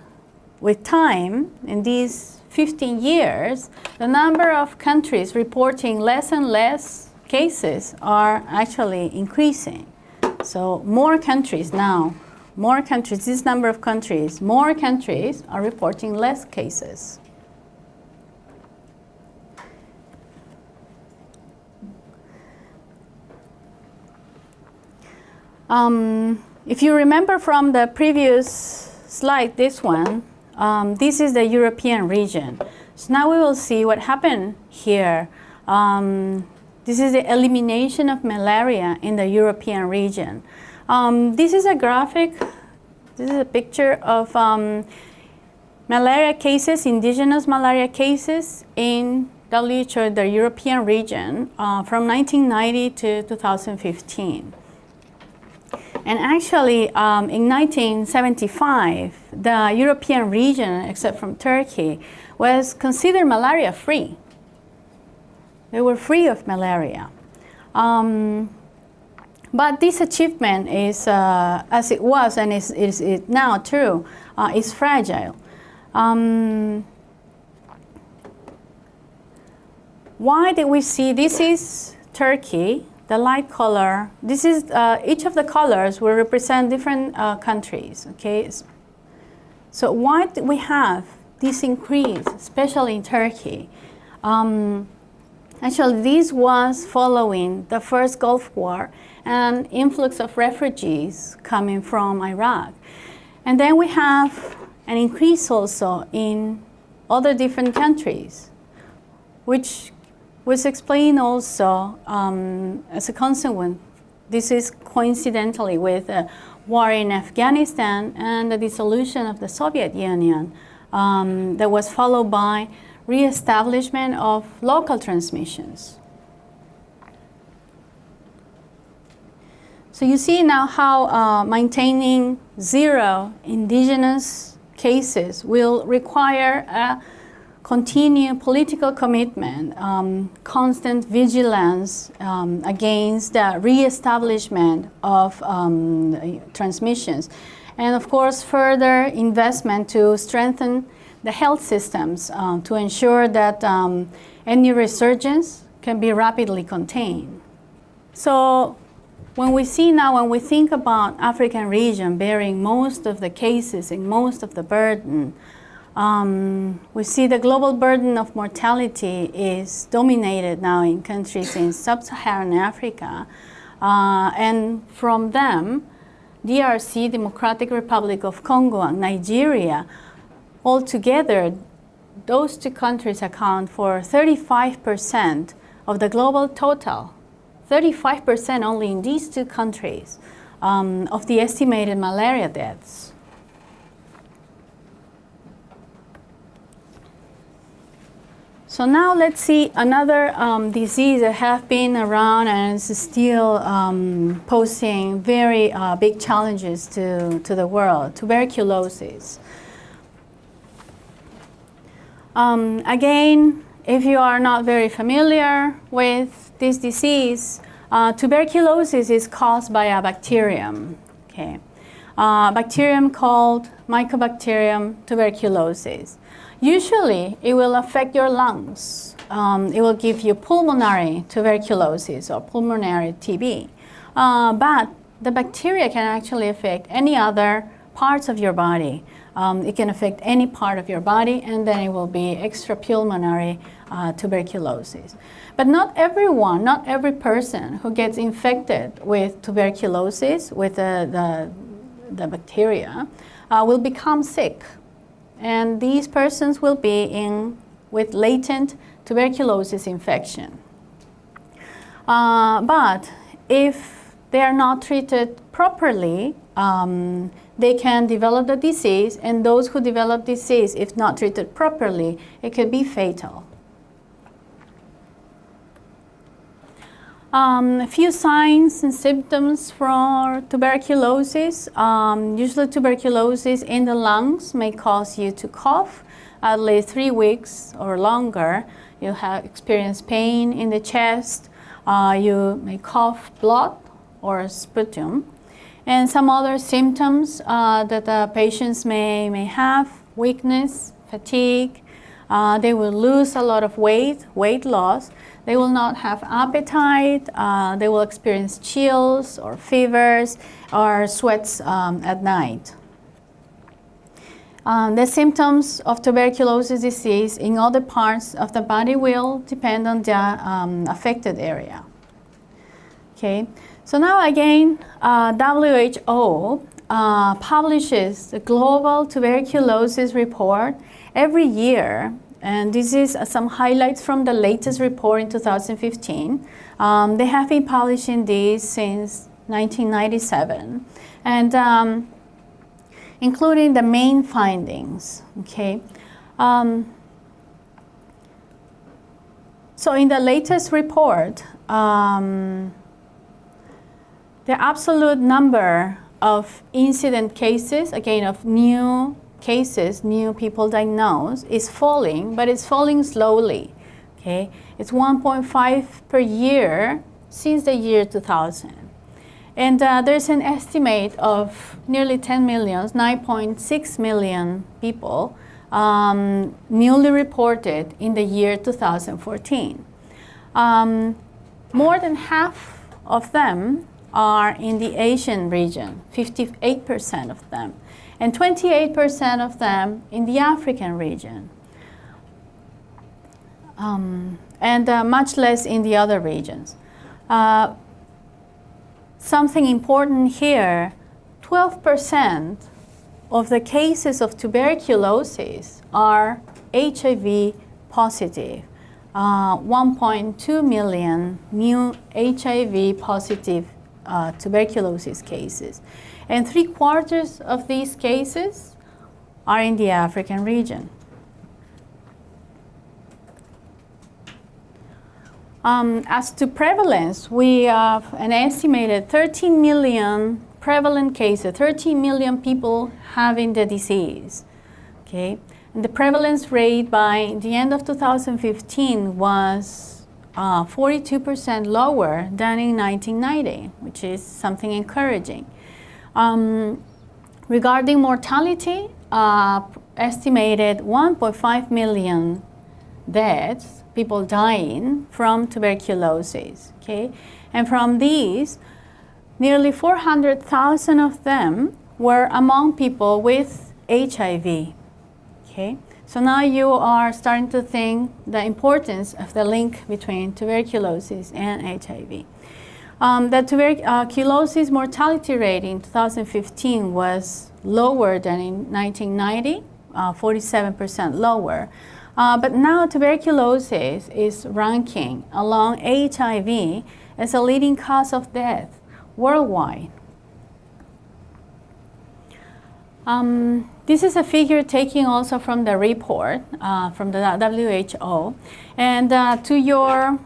with time, in these 15 years, the number of countries reporting less and less cases are actually increasing. So more countries now more countries, this number of countries, more countries are reporting less cases. If you remember from the previous slide, this one, this is the European region. So now we will see what happened here. This is the elimination of malaria in the European region. This is a graphic, this is a picture of malaria cases, indigenous malaria cases in WHO, the European region, from 1990 to 2015. And actually, in 1975, the European region, except from Turkey, was considered malaria-free. They were free of malaria. But this achievement is, as it was and is now true, is fragile. Why did we see, this is Turkey, the light color, this is, each of the colors will represent different countries, okay? So why did we have this increase, especially in Turkey? Actually, this was following the first Gulf War and influx of refugees coming from Iraq. And then we have an increase also in other different countries, which was explained also as a consequence. This is coincidentally with a war in Afghanistan and the dissolution of the Soviet Union that was followed by re-establishment of local transmissions. So you see now how maintaining 0 indigenous cases will require a continued political commitment, constant vigilance against the re-establishment of transmissions, and of course further investment to strengthen the health systems to ensure that any resurgence can be rapidly contained. So when we think about African region bearing most of the cases and most of the burden, we see the global burden of mortality is dominated now in countries in sub-Saharan Africa, and from them, DRC, Democratic Republic of Congo, and Nigeria, altogether, those two countries account for 35% of the global total, 35% only in these two countries of the estimated malaria deaths. So now let's see another disease that has been around and is still posing very big challenges to the world, tuberculosis. Again, if you are not very familiar with this disease, tuberculosis is caused by a bacterium, okay? Bacterium called Mycobacterium tuberculosis. Usually, it will affect your lungs. It will give you pulmonary tuberculosis or pulmonary TB. But the bacteria can actually affect any other parts of your body. It can affect any part of your body, and then it will be extrapulmonary tuberculosis. But not everyone, not every person who gets infected with tuberculosis, with the bacteria, will become sick. And these persons will be with latent tuberculosis infection. But if they are not treated properly, they can develop the disease, and those who develop disease, if not treated properly, it could be fatal. A few signs and symptoms for tuberculosis. Usually tuberculosis in the lungs may cause you to cough at least 3 weeks or longer. You have experienced pain in the chest. You may cough blood or sputum. And some other symptoms that the patients may have: weakness, fatigue, They will lose a lot of weight loss. They will not have appetite. They will experience chills or fevers or sweats at night. The symptoms of tuberculosis disease in other parts of the body will depend on the affected area. Okay, so now again, WHO publishes the Global Tuberculosis Report every year, and this is some highlights from the latest report in 2015. They have been publishing this since 1997, and including the main findings. Okay, so in the latest report, the absolute number of incident cases, again of new cases, new people diagnosed, is falling, but it's falling slowly. Okay, it's 1.5 per year since the year 2000. And there's an estimate of nearly 10 million, 9.6 million people newly reported in the year 2014. More than half of them are in the Asian region, 58% of them, and 28% of them in the African region, and much less in the other regions. Something important here, 12% of the cases of tuberculosis are HIV positive. 1.2 million new HIV positive tuberculosis cases. And 3/4 of these cases are in the African region. As to prevalence, we have an estimated 13 million prevalent cases, 13 million people having the disease. Okay? And the prevalence rate by the end of 2015 was 42% lower than in 1990, which is something encouraging. Regarding mortality, estimated 1.5 million deaths, people dying from tuberculosis. Okay? And from these, nearly 400,000 of them were among people with HIV. Okay? So now you are starting to think the importance of the link between tuberculosis and HIV. The tuberculosis mortality rate in 2015 was lower than in 1990, 47% lower. But now tuberculosis is ranking along HIV as a leading cause of death worldwide. This is a figure taken also from the report from the WHO, and to your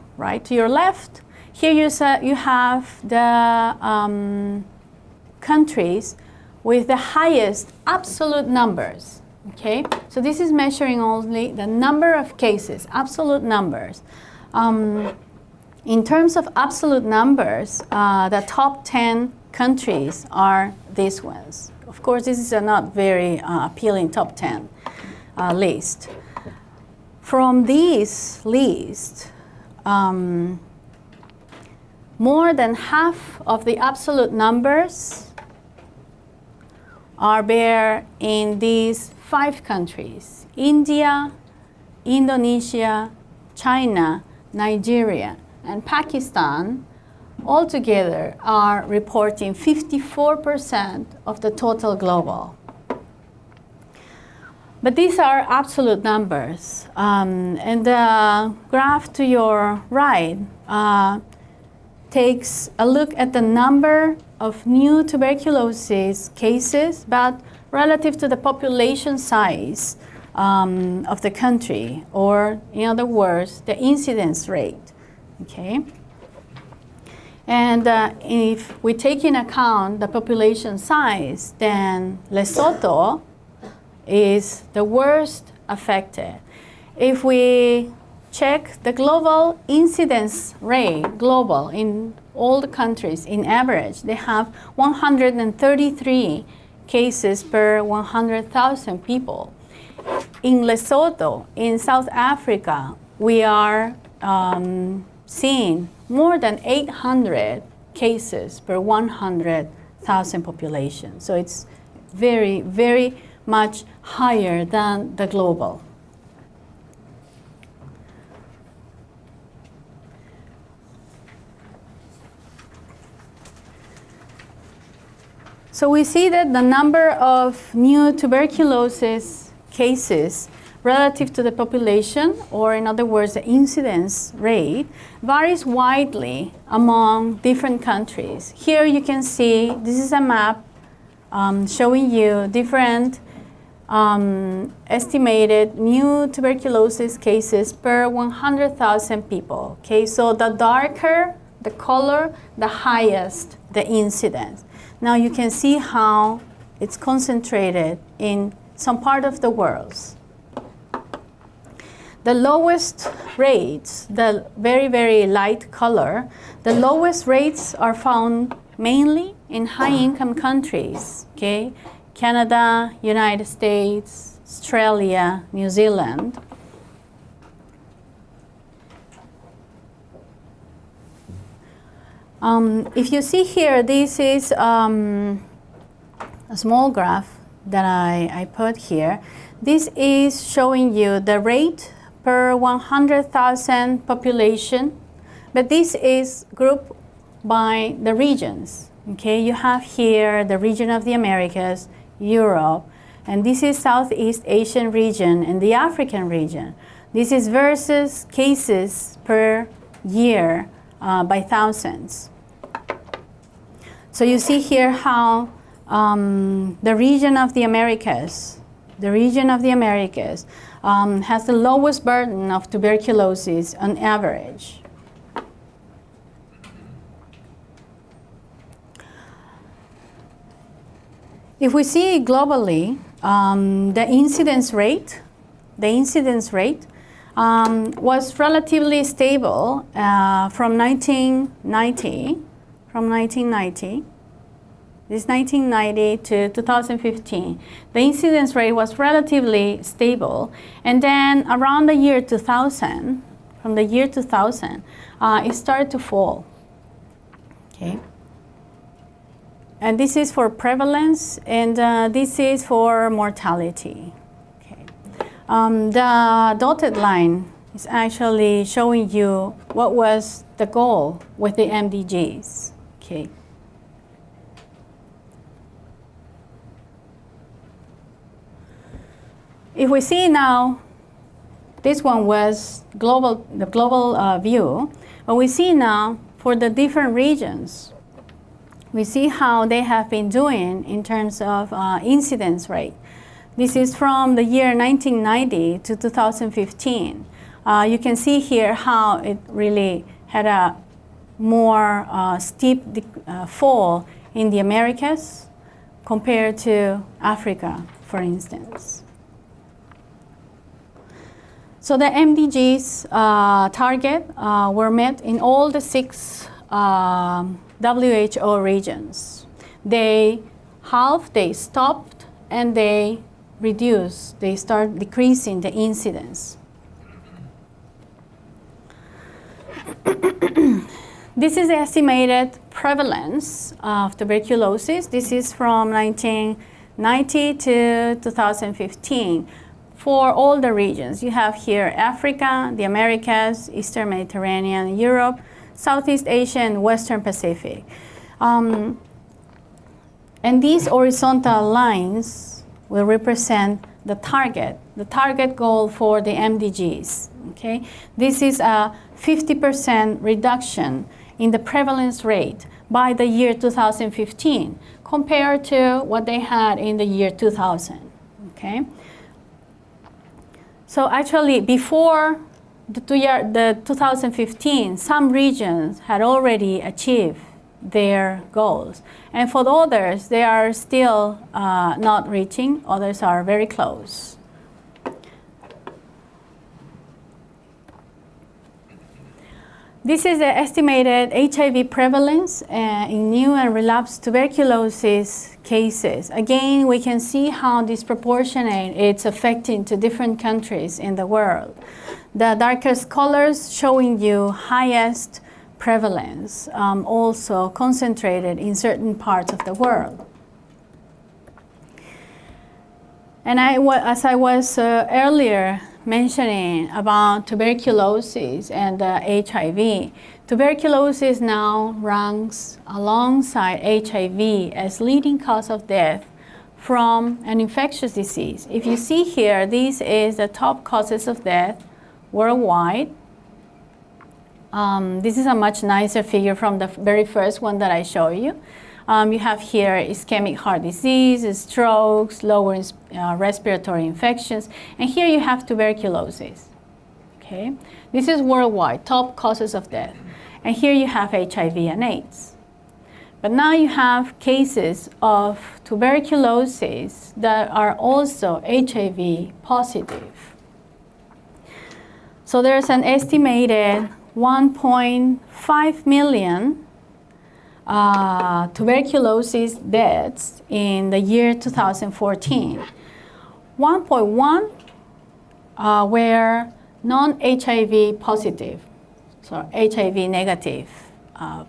left, here you have the countries with the highest absolute numbers. Okay, so this is measuring only the number of cases, absolute numbers. In terms of absolute numbers, the top 10 countries are these ones. Of course, this is a not very appealing top 10 list. From this list, more than half of the absolute numbers are there in these 5 countries: India, Indonesia, China, Nigeria, and Pakistan. Altogether are reporting 54% of the total global. But these are absolute numbers. And the graph to your right takes a look at the number of new tuberculosis cases, but relative to the population size of the country, or in other words, the incidence rate. Okay? And if we take in account the population size, then Lesotho is the worst affected. If we check the global incidence rate, global in all the countries, in average, they have 133 cases per 100,000 people. in Lesotho, in South Africa, we are seeing more than 800 cases per 100,000 population. So it's very, very much higher than the global. So we see that the number of new tuberculosis cases relative to the population, or in other words, the incidence rate, varies widely among different countries. Here you can see, this is a map showing you different estimated new tuberculosis cases per 100,000 people. Okay, so the darker the color, the highest the incidence. Now you can see how it's concentrated in some part of the world. The lowest rates, the very, very light color, the lowest rates are found mainly in high-income countries, okay? Canada, United States, Australia, New Zealand. If you see here, this is a small graph that I put here. This is showing you the rate per 100,000 population, but this is grouped by the regions. Okay, you have here the region of the Americas, Europe, and this is Southeast Asian region and the African region. This is versus cases per year by thousands. So you see here how the region of the Americas, has the lowest burden of tuberculosis on average. If we see globally, the incidence rate was relatively stable from 1990. This 1990 to 2015. The incidence rate was relatively stable, and then around the year 2000, from the year 2000, it started to fall. Okay. And this is for prevalence, and this is for mortality. Okay. The dotted line is actually showing you what was the goal with the MDGs. Okay. If we see now, this one was the global view, but we see now for the different regions, we see how they have been doing in terms of incidence rate. This is from the year 1990 to 2015. You can see here how it really had a more steep fall in the Americas compared to Africa, for instance. So the MDGs target were met in all the 6 WHO regions. They halved, they stopped, and they reduced, they start decreasing the incidence. This is the estimated prevalence of tuberculosis. This is from 1990 to 2015 for all the regions. You have here Africa, the Americas, Eastern Mediterranean, Europe, Southeast Asia, and Western Pacific. And these horizontal lines will represent the target goal for the MDGs. Okay? This is a 50% reduction in the prevalence rate by the year 2015 compared to what they had in the year 2000. Okay? So actually, before the 2015, some regions had already achieved their goals. And for the others, they are still not reaching. Others are very close. This is the estimated HIV prevalence in new and relapsed tuberculosis cases. Again, we can see how disproportionate it's affecting to different countries in the world. The darkest colors showing you highest prevalence, also concentrated in certain parts of the world. And as I was earlier mentioning about tuberculosis and HIV, tuberculosis now ranks alongside HIV as leading cause of death from an infectious disease. If you see here, this is the top causes of death worldwide. This is a much nicer figure from the very first one that I showed you. You have here ischemic heart disease, strokes, lower respiratory infections, and here you have tuberculosis. Okay, this is worldwide, top causes of death. And here you have HIV and AIDS. But now you have cases of tuberculosis that are also HIV positive. So there's an estimated 1.5 million tuberculosis deaths in the year 2014. 1.1 were non-HIV positive, so HIV negative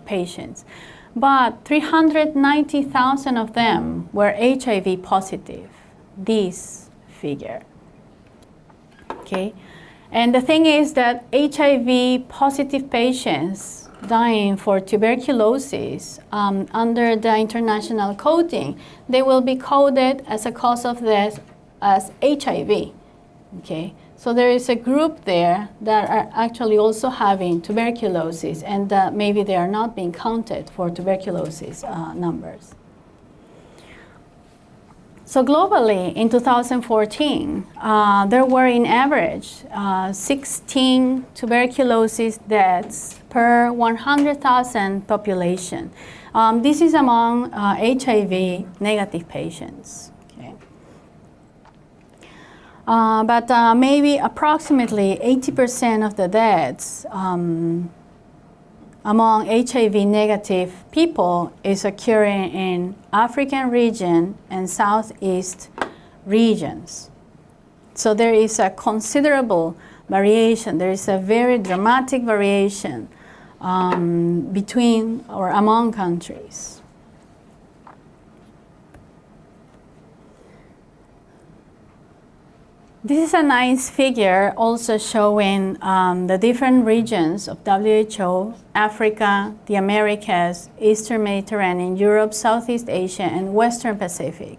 patients. But 390,000 of them were HIV positive, this figure. Okay? And the thing is that HIV positive patients dying for tuberculosis under the international coding, they will be coded as a cause of death as HIV. Okay, so there is a group there that are actually also having tuberculosis, and maybe they are not being counted for tuberculosis numbers. So globally, in 2014, there were in average 16 tuberculosis deaths per 100,000 population. This is among HIV negative patients. Okay. But maybe approximately 80% of the deaths among HIV negative people is occurring in African region and Southeast regions. So there is a considerable variation. There is a very dramatic variation between or among countries. This is a nice figure also showing the different regions of WHO, Africa, the Americas, Eastern Mediterranean, Europe, Southeast Asia, and Western Pacific.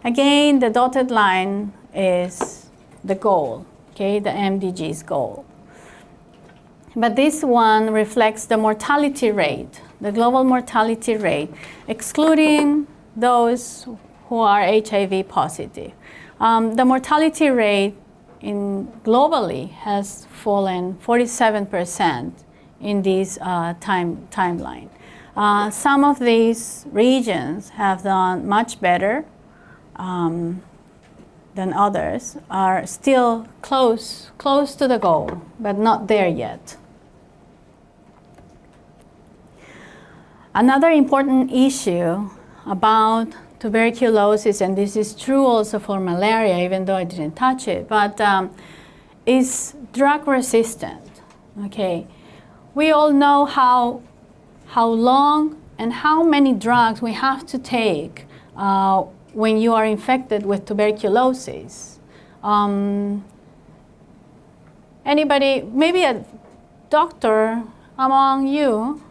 Again, the dotted line is the goal, okay, the MDG's goal. But this one reflects the mortality rate, the global mortality rate, excluding those who are HIV positive. The mortality rate globally has fallen 47% in this timeline. Some of these regions have done much better than others, are still close to the goal, but not there yet. Another important issue about tuberculosis, and this is true also for malaria, even though I didn't touch it, but is drug resistant. Okay, we all know how long and how many drugs we have to take when you are infected with tuberculosis. Anybody, maybe a doctor among you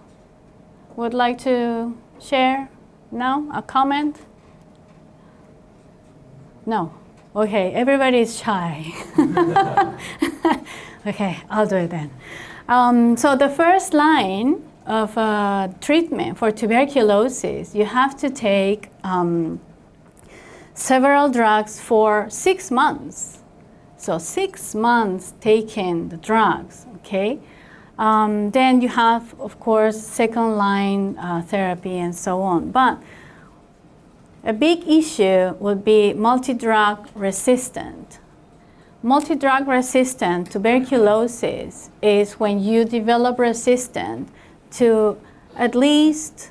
would like to share? No? A comment? No. Okay, everybody is shy. Okay, I'll do it then. So the first line of treatment for tuberculosis, you have to take several drugs for 6 months. So 6 months taking the drugs, okay? Then you have, of course, second line therapy and so on. But a big issue would be multi-drug resistant. multi-drug resistant tuberculosis is when you develop resistance to at least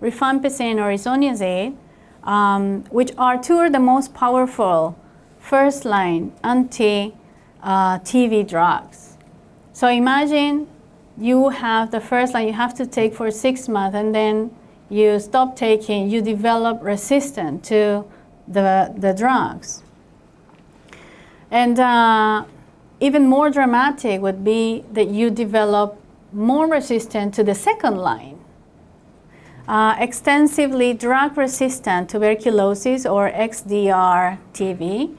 rifampicin or isoniazid, which are two of the most powerful first-line anti-TB drugs. So imagine you have the first line you have to take for 6 months, and then you stop taking, you develop resistance to the drugs. And even more dramatic would be that you develop more resistance to the second line. Extensively drug-resistant tuberculosis, or XDR-TB,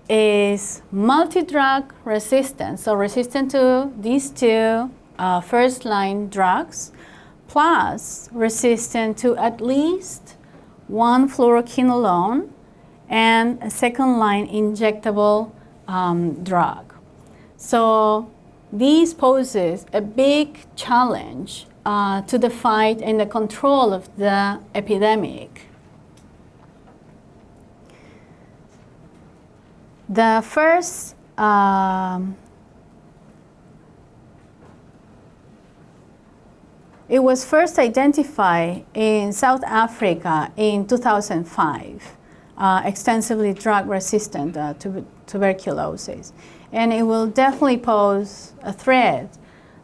is multi-drug resistant, so resistant to these two first-line drugs, plus resistant to at least one fluoroquinolone and a second-line injectable drug. So these poses a big challenge to the fight and the control of the epidemic. The first it was first identified in South Africa in 2005, extensively drug-resistant tuberculosis. And it will definitely pose a threat,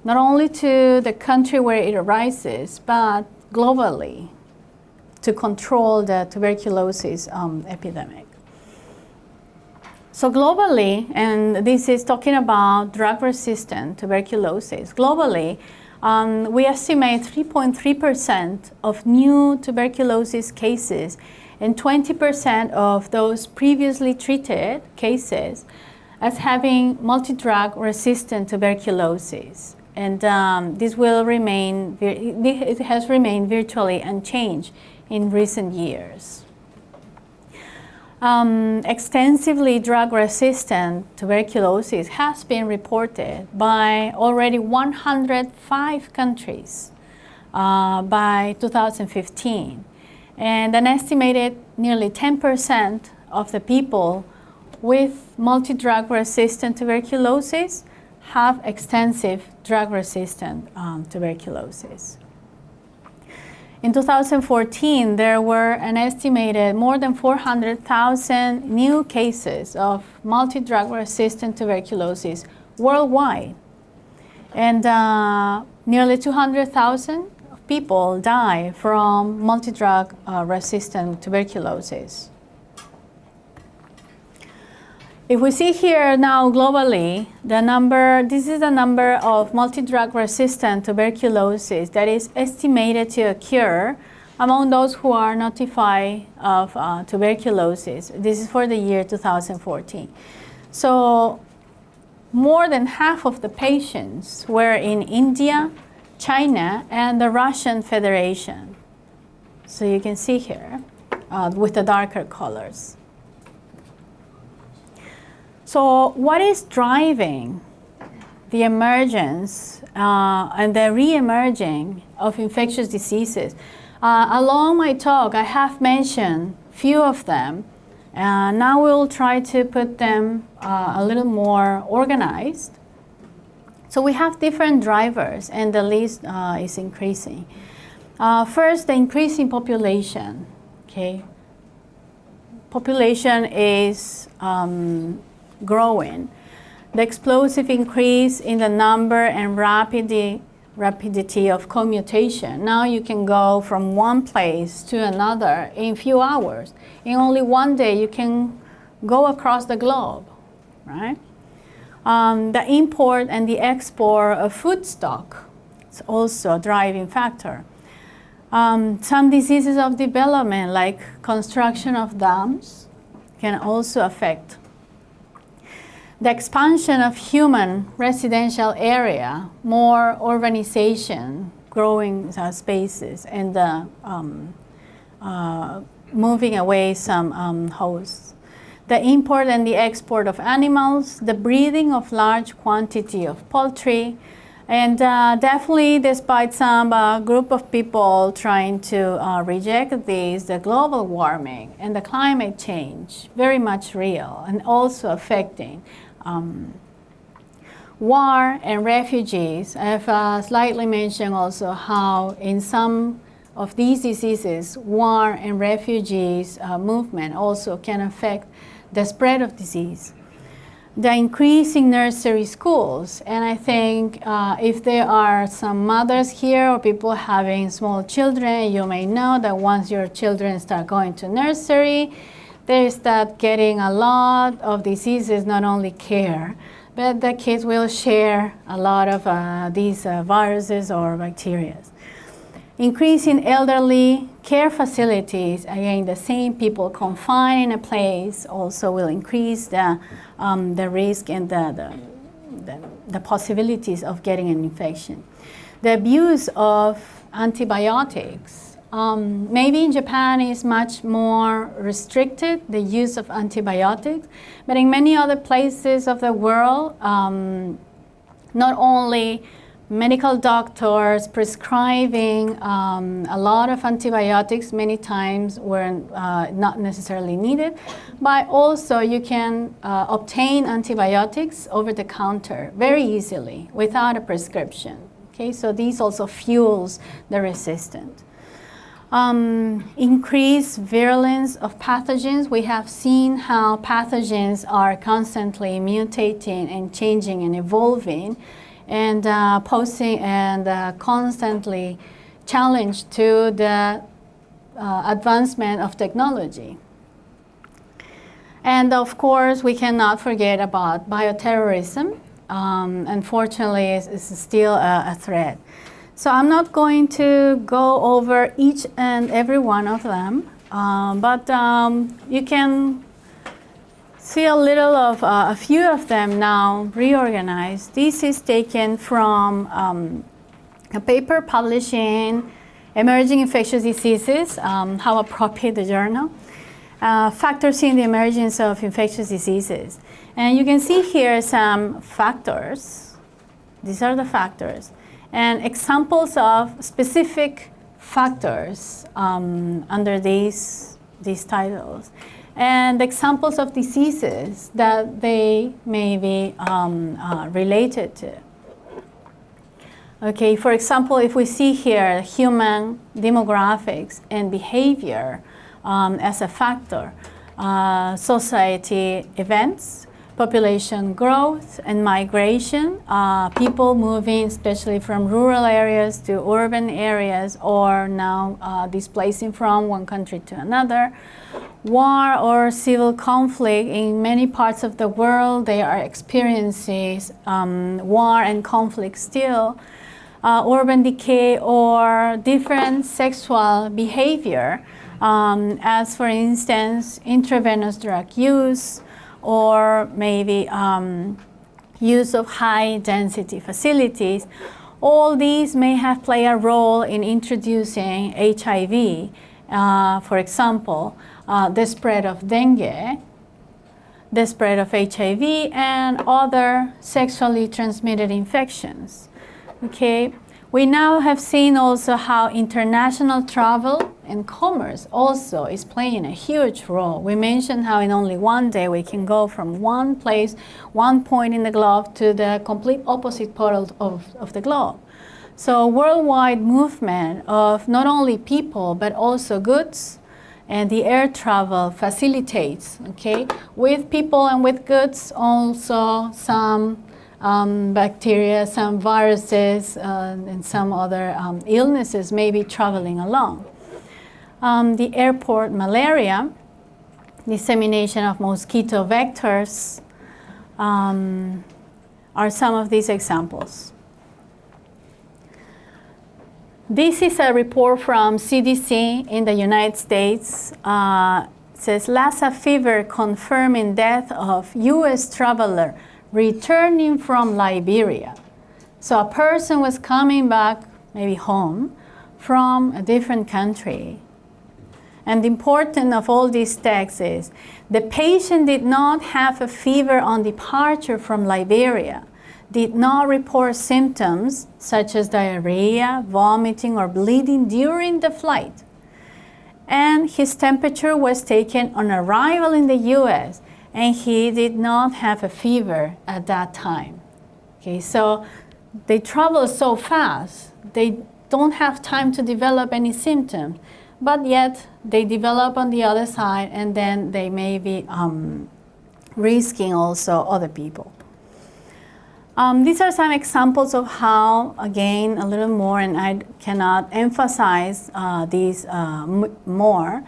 not only to the country where it arises, but globally, to control the tuberculosis epidemic. So globally, and this is talking about drug-resistant tuberculosis, globally, we estimate 3.3% of new tuberculosis cases and 20% of those previously treated cases as having multi-drug resistant tuberculosis. And this will remain, it has remained virtually unchanged in recent years. Extensively drug-resistant tuberculosis has been reported by already 105 countries by 2015. And an estimated nearly 10% of the people with multi-drug resistant tuberculosis have extensive drug-resistant tuberculosis. In 2014, there were an estimated more than 400,000 new cases of multi-drug resistant tuberculosis worldwide. And nearly 200,000 people die from multi-drug resistant tuberculosis. If we see here now globally, this is the number of multi-drug resistant tuberculosis that is estimated to occur among those who are notified of tuberculosis. This is for the year 2014. So more than half of the patients were in India, China, and the Russian Federation. So you can see here with the darker colors. So what is driving the emergence and the re-emerging of infectious diseases? Along my talk, I have mentioned few of them. Now we'll try to put them a little more organized. So we have different drivers, and the list is increasing. First, the increasing population. Okay, population is growing. The explosive increase in the number and rapidity of commutation. Now you can go from one place to another in few hours. In only one day, you can go across the globe, right? The import and the export of food stock is also a driving factor. Some diseases of development, like construction of dams, can also affect. The expansion of human residential area, more urbanization, growing spaces, and moving away some hosts. The import and the export of animals, the breeding of large quantity of poultry, And definitely, despite some group of people trying to reject this, the global warming and the climate change, very much real and also affecting war and refugees. I have slightly mentioned also how in some of these diseases, war and refugees movement also can affect the spread of disease. The increasing nursery schools, and I think if there are some mothers here or people having small children, you may know that once your children start going to nursery, they start getting a lot of diseases, not only care, but the kids will share a lot of these viruses or bacteria. Increasing elderly care facilities, again, the same people confined in a place also will increase the risk and the possibilities of getting an infection. The abuse of antibiotics. Maybe in Japan is much more restricted, the use of antibiotics, but in many other places of the world, not only medical doctors prescribing a lot of antibiotics, many times were not necessarily needed, but also you can obtain antibiotics over the counter very easily without a prescription. Okay, so these also fuels the resistance. Increased virulence of pathogens. We have seen how pathogens are constantly mutating and changing and evolving, and posing and constantly challenged to the advancement of technology. And of course, we cannot forget about bioterrorism. Unfortunately, it's still a threat. So I'm not going to go over each and every one of them, but you can see a little of a few of them now reorganized. This is taken from a paper published in Emerging Infectious Diseases, how appropriate the journal, factors in the emergence of infectious diseases. And you can see here some factors. These are the factors. And examples of specific factors under these titles. And examples of diseases that they may be related to. Okay, for example, if we see here human demographics and behavior as a factor, society events, population growth and migration, people moving especially from rural areas to urban areas, or now displacing from one country to another. War or civil conflict in many parts of the world, they are experiencing war and conflict still. Urban decay or different sexual behavior, as for instance, intravenous drug use, or maybe use of high-density facilities. All these may have played a role in introducing HIV, for example, the spread of dengue, the spread of HIV, and other sexually transmitted infections. Okay, we now have seen also how international travel and commerce also is playing a huge role. We mentioned how in only one day we can go from one place, one point in the globe, to the complete opposite pole of the globe. So worldwide movement of not only people but also goods, and the air travel facilitates, okay, with people and with goods, also some bacteria, some viruses, and some other illnesses may be traveling along. The airport malaria, dissemination of mosquito vectors, are some of these examples. This is a report from CDC in the United States. It says Lassa fever confirming death of US traveler returning from Liberia. So a person was coming back, maybe home, from a different country. And the importance of all these texts is the patient did not have a fever on departure from Liberia. did not report symptoms such as diarrhea, vomiting, or bleeding during the flight. And his temperature was taken on arrival in the US, and he did not have a fever at that time. Okay, so they travel so fast, they don't have time to develop any symptoms, but yet they develop on the other side, and then they may be risking also other people. These are some examples of how, again, a little more, and I cannot emphasize these more,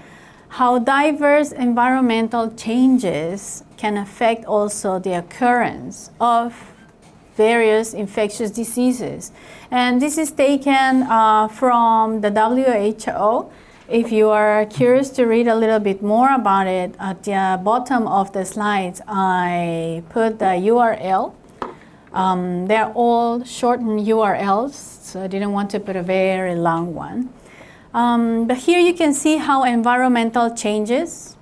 how diverse environmental changes can affect also the occurrence of various infectious diseases. And this is taken from the WHO. If you are curious to read a little bit more about it, at the bottom of the slides, I put the URL. They're all shortened URLs, so I didn't want to put a very long one. But here you can see how environmental changes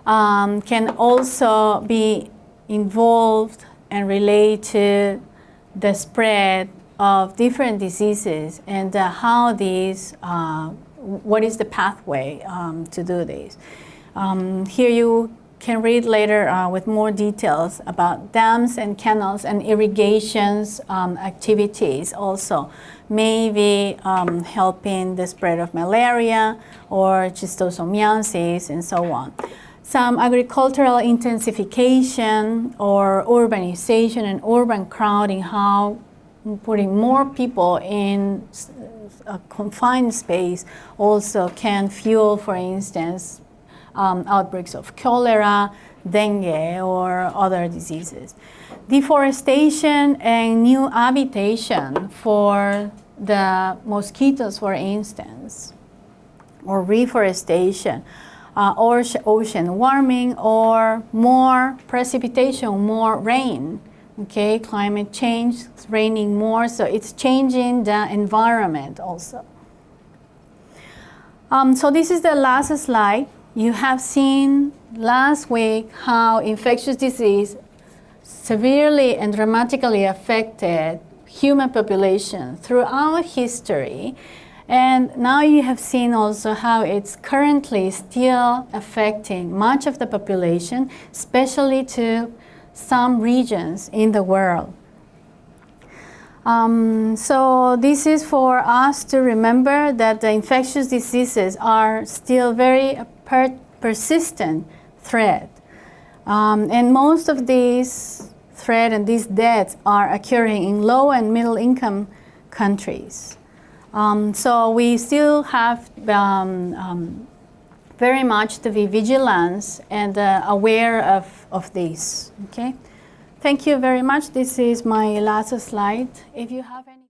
can also be involved and relate to the spread of different diseases, and how these, what is the pathway to do this. Here you can read later with more details about dams and canals and irrigations activities also maybe helping the spread of malaria or schistosomiasis and so on. Some agricultural intensification or urbanization and urban crowding, how putting more people in a confined space also can fuel, for instance, outbreaks of cholera, dengue, or other diseases. Deforestation and new habitation for the mosquitoes, for instance, or reforestation, or ocean warming, or more precipitation, more rain. Okay, climate change, it's raining more, so it's changing the environment also. So this is the last slide. You have seen last week how infectious disease severely and dramatically affected human population throughout history. And now you have seen also how it's currently still affecting much of the population, especially to some regions in the world. So this is for us to remember that the infectious diseases are still very persistent threat. And most of these threat and these deaths are occurring in low and middle income countries. So we still have very much to be vigilant and aware of this. Okay, thank you very much. This is my last slide. If you have any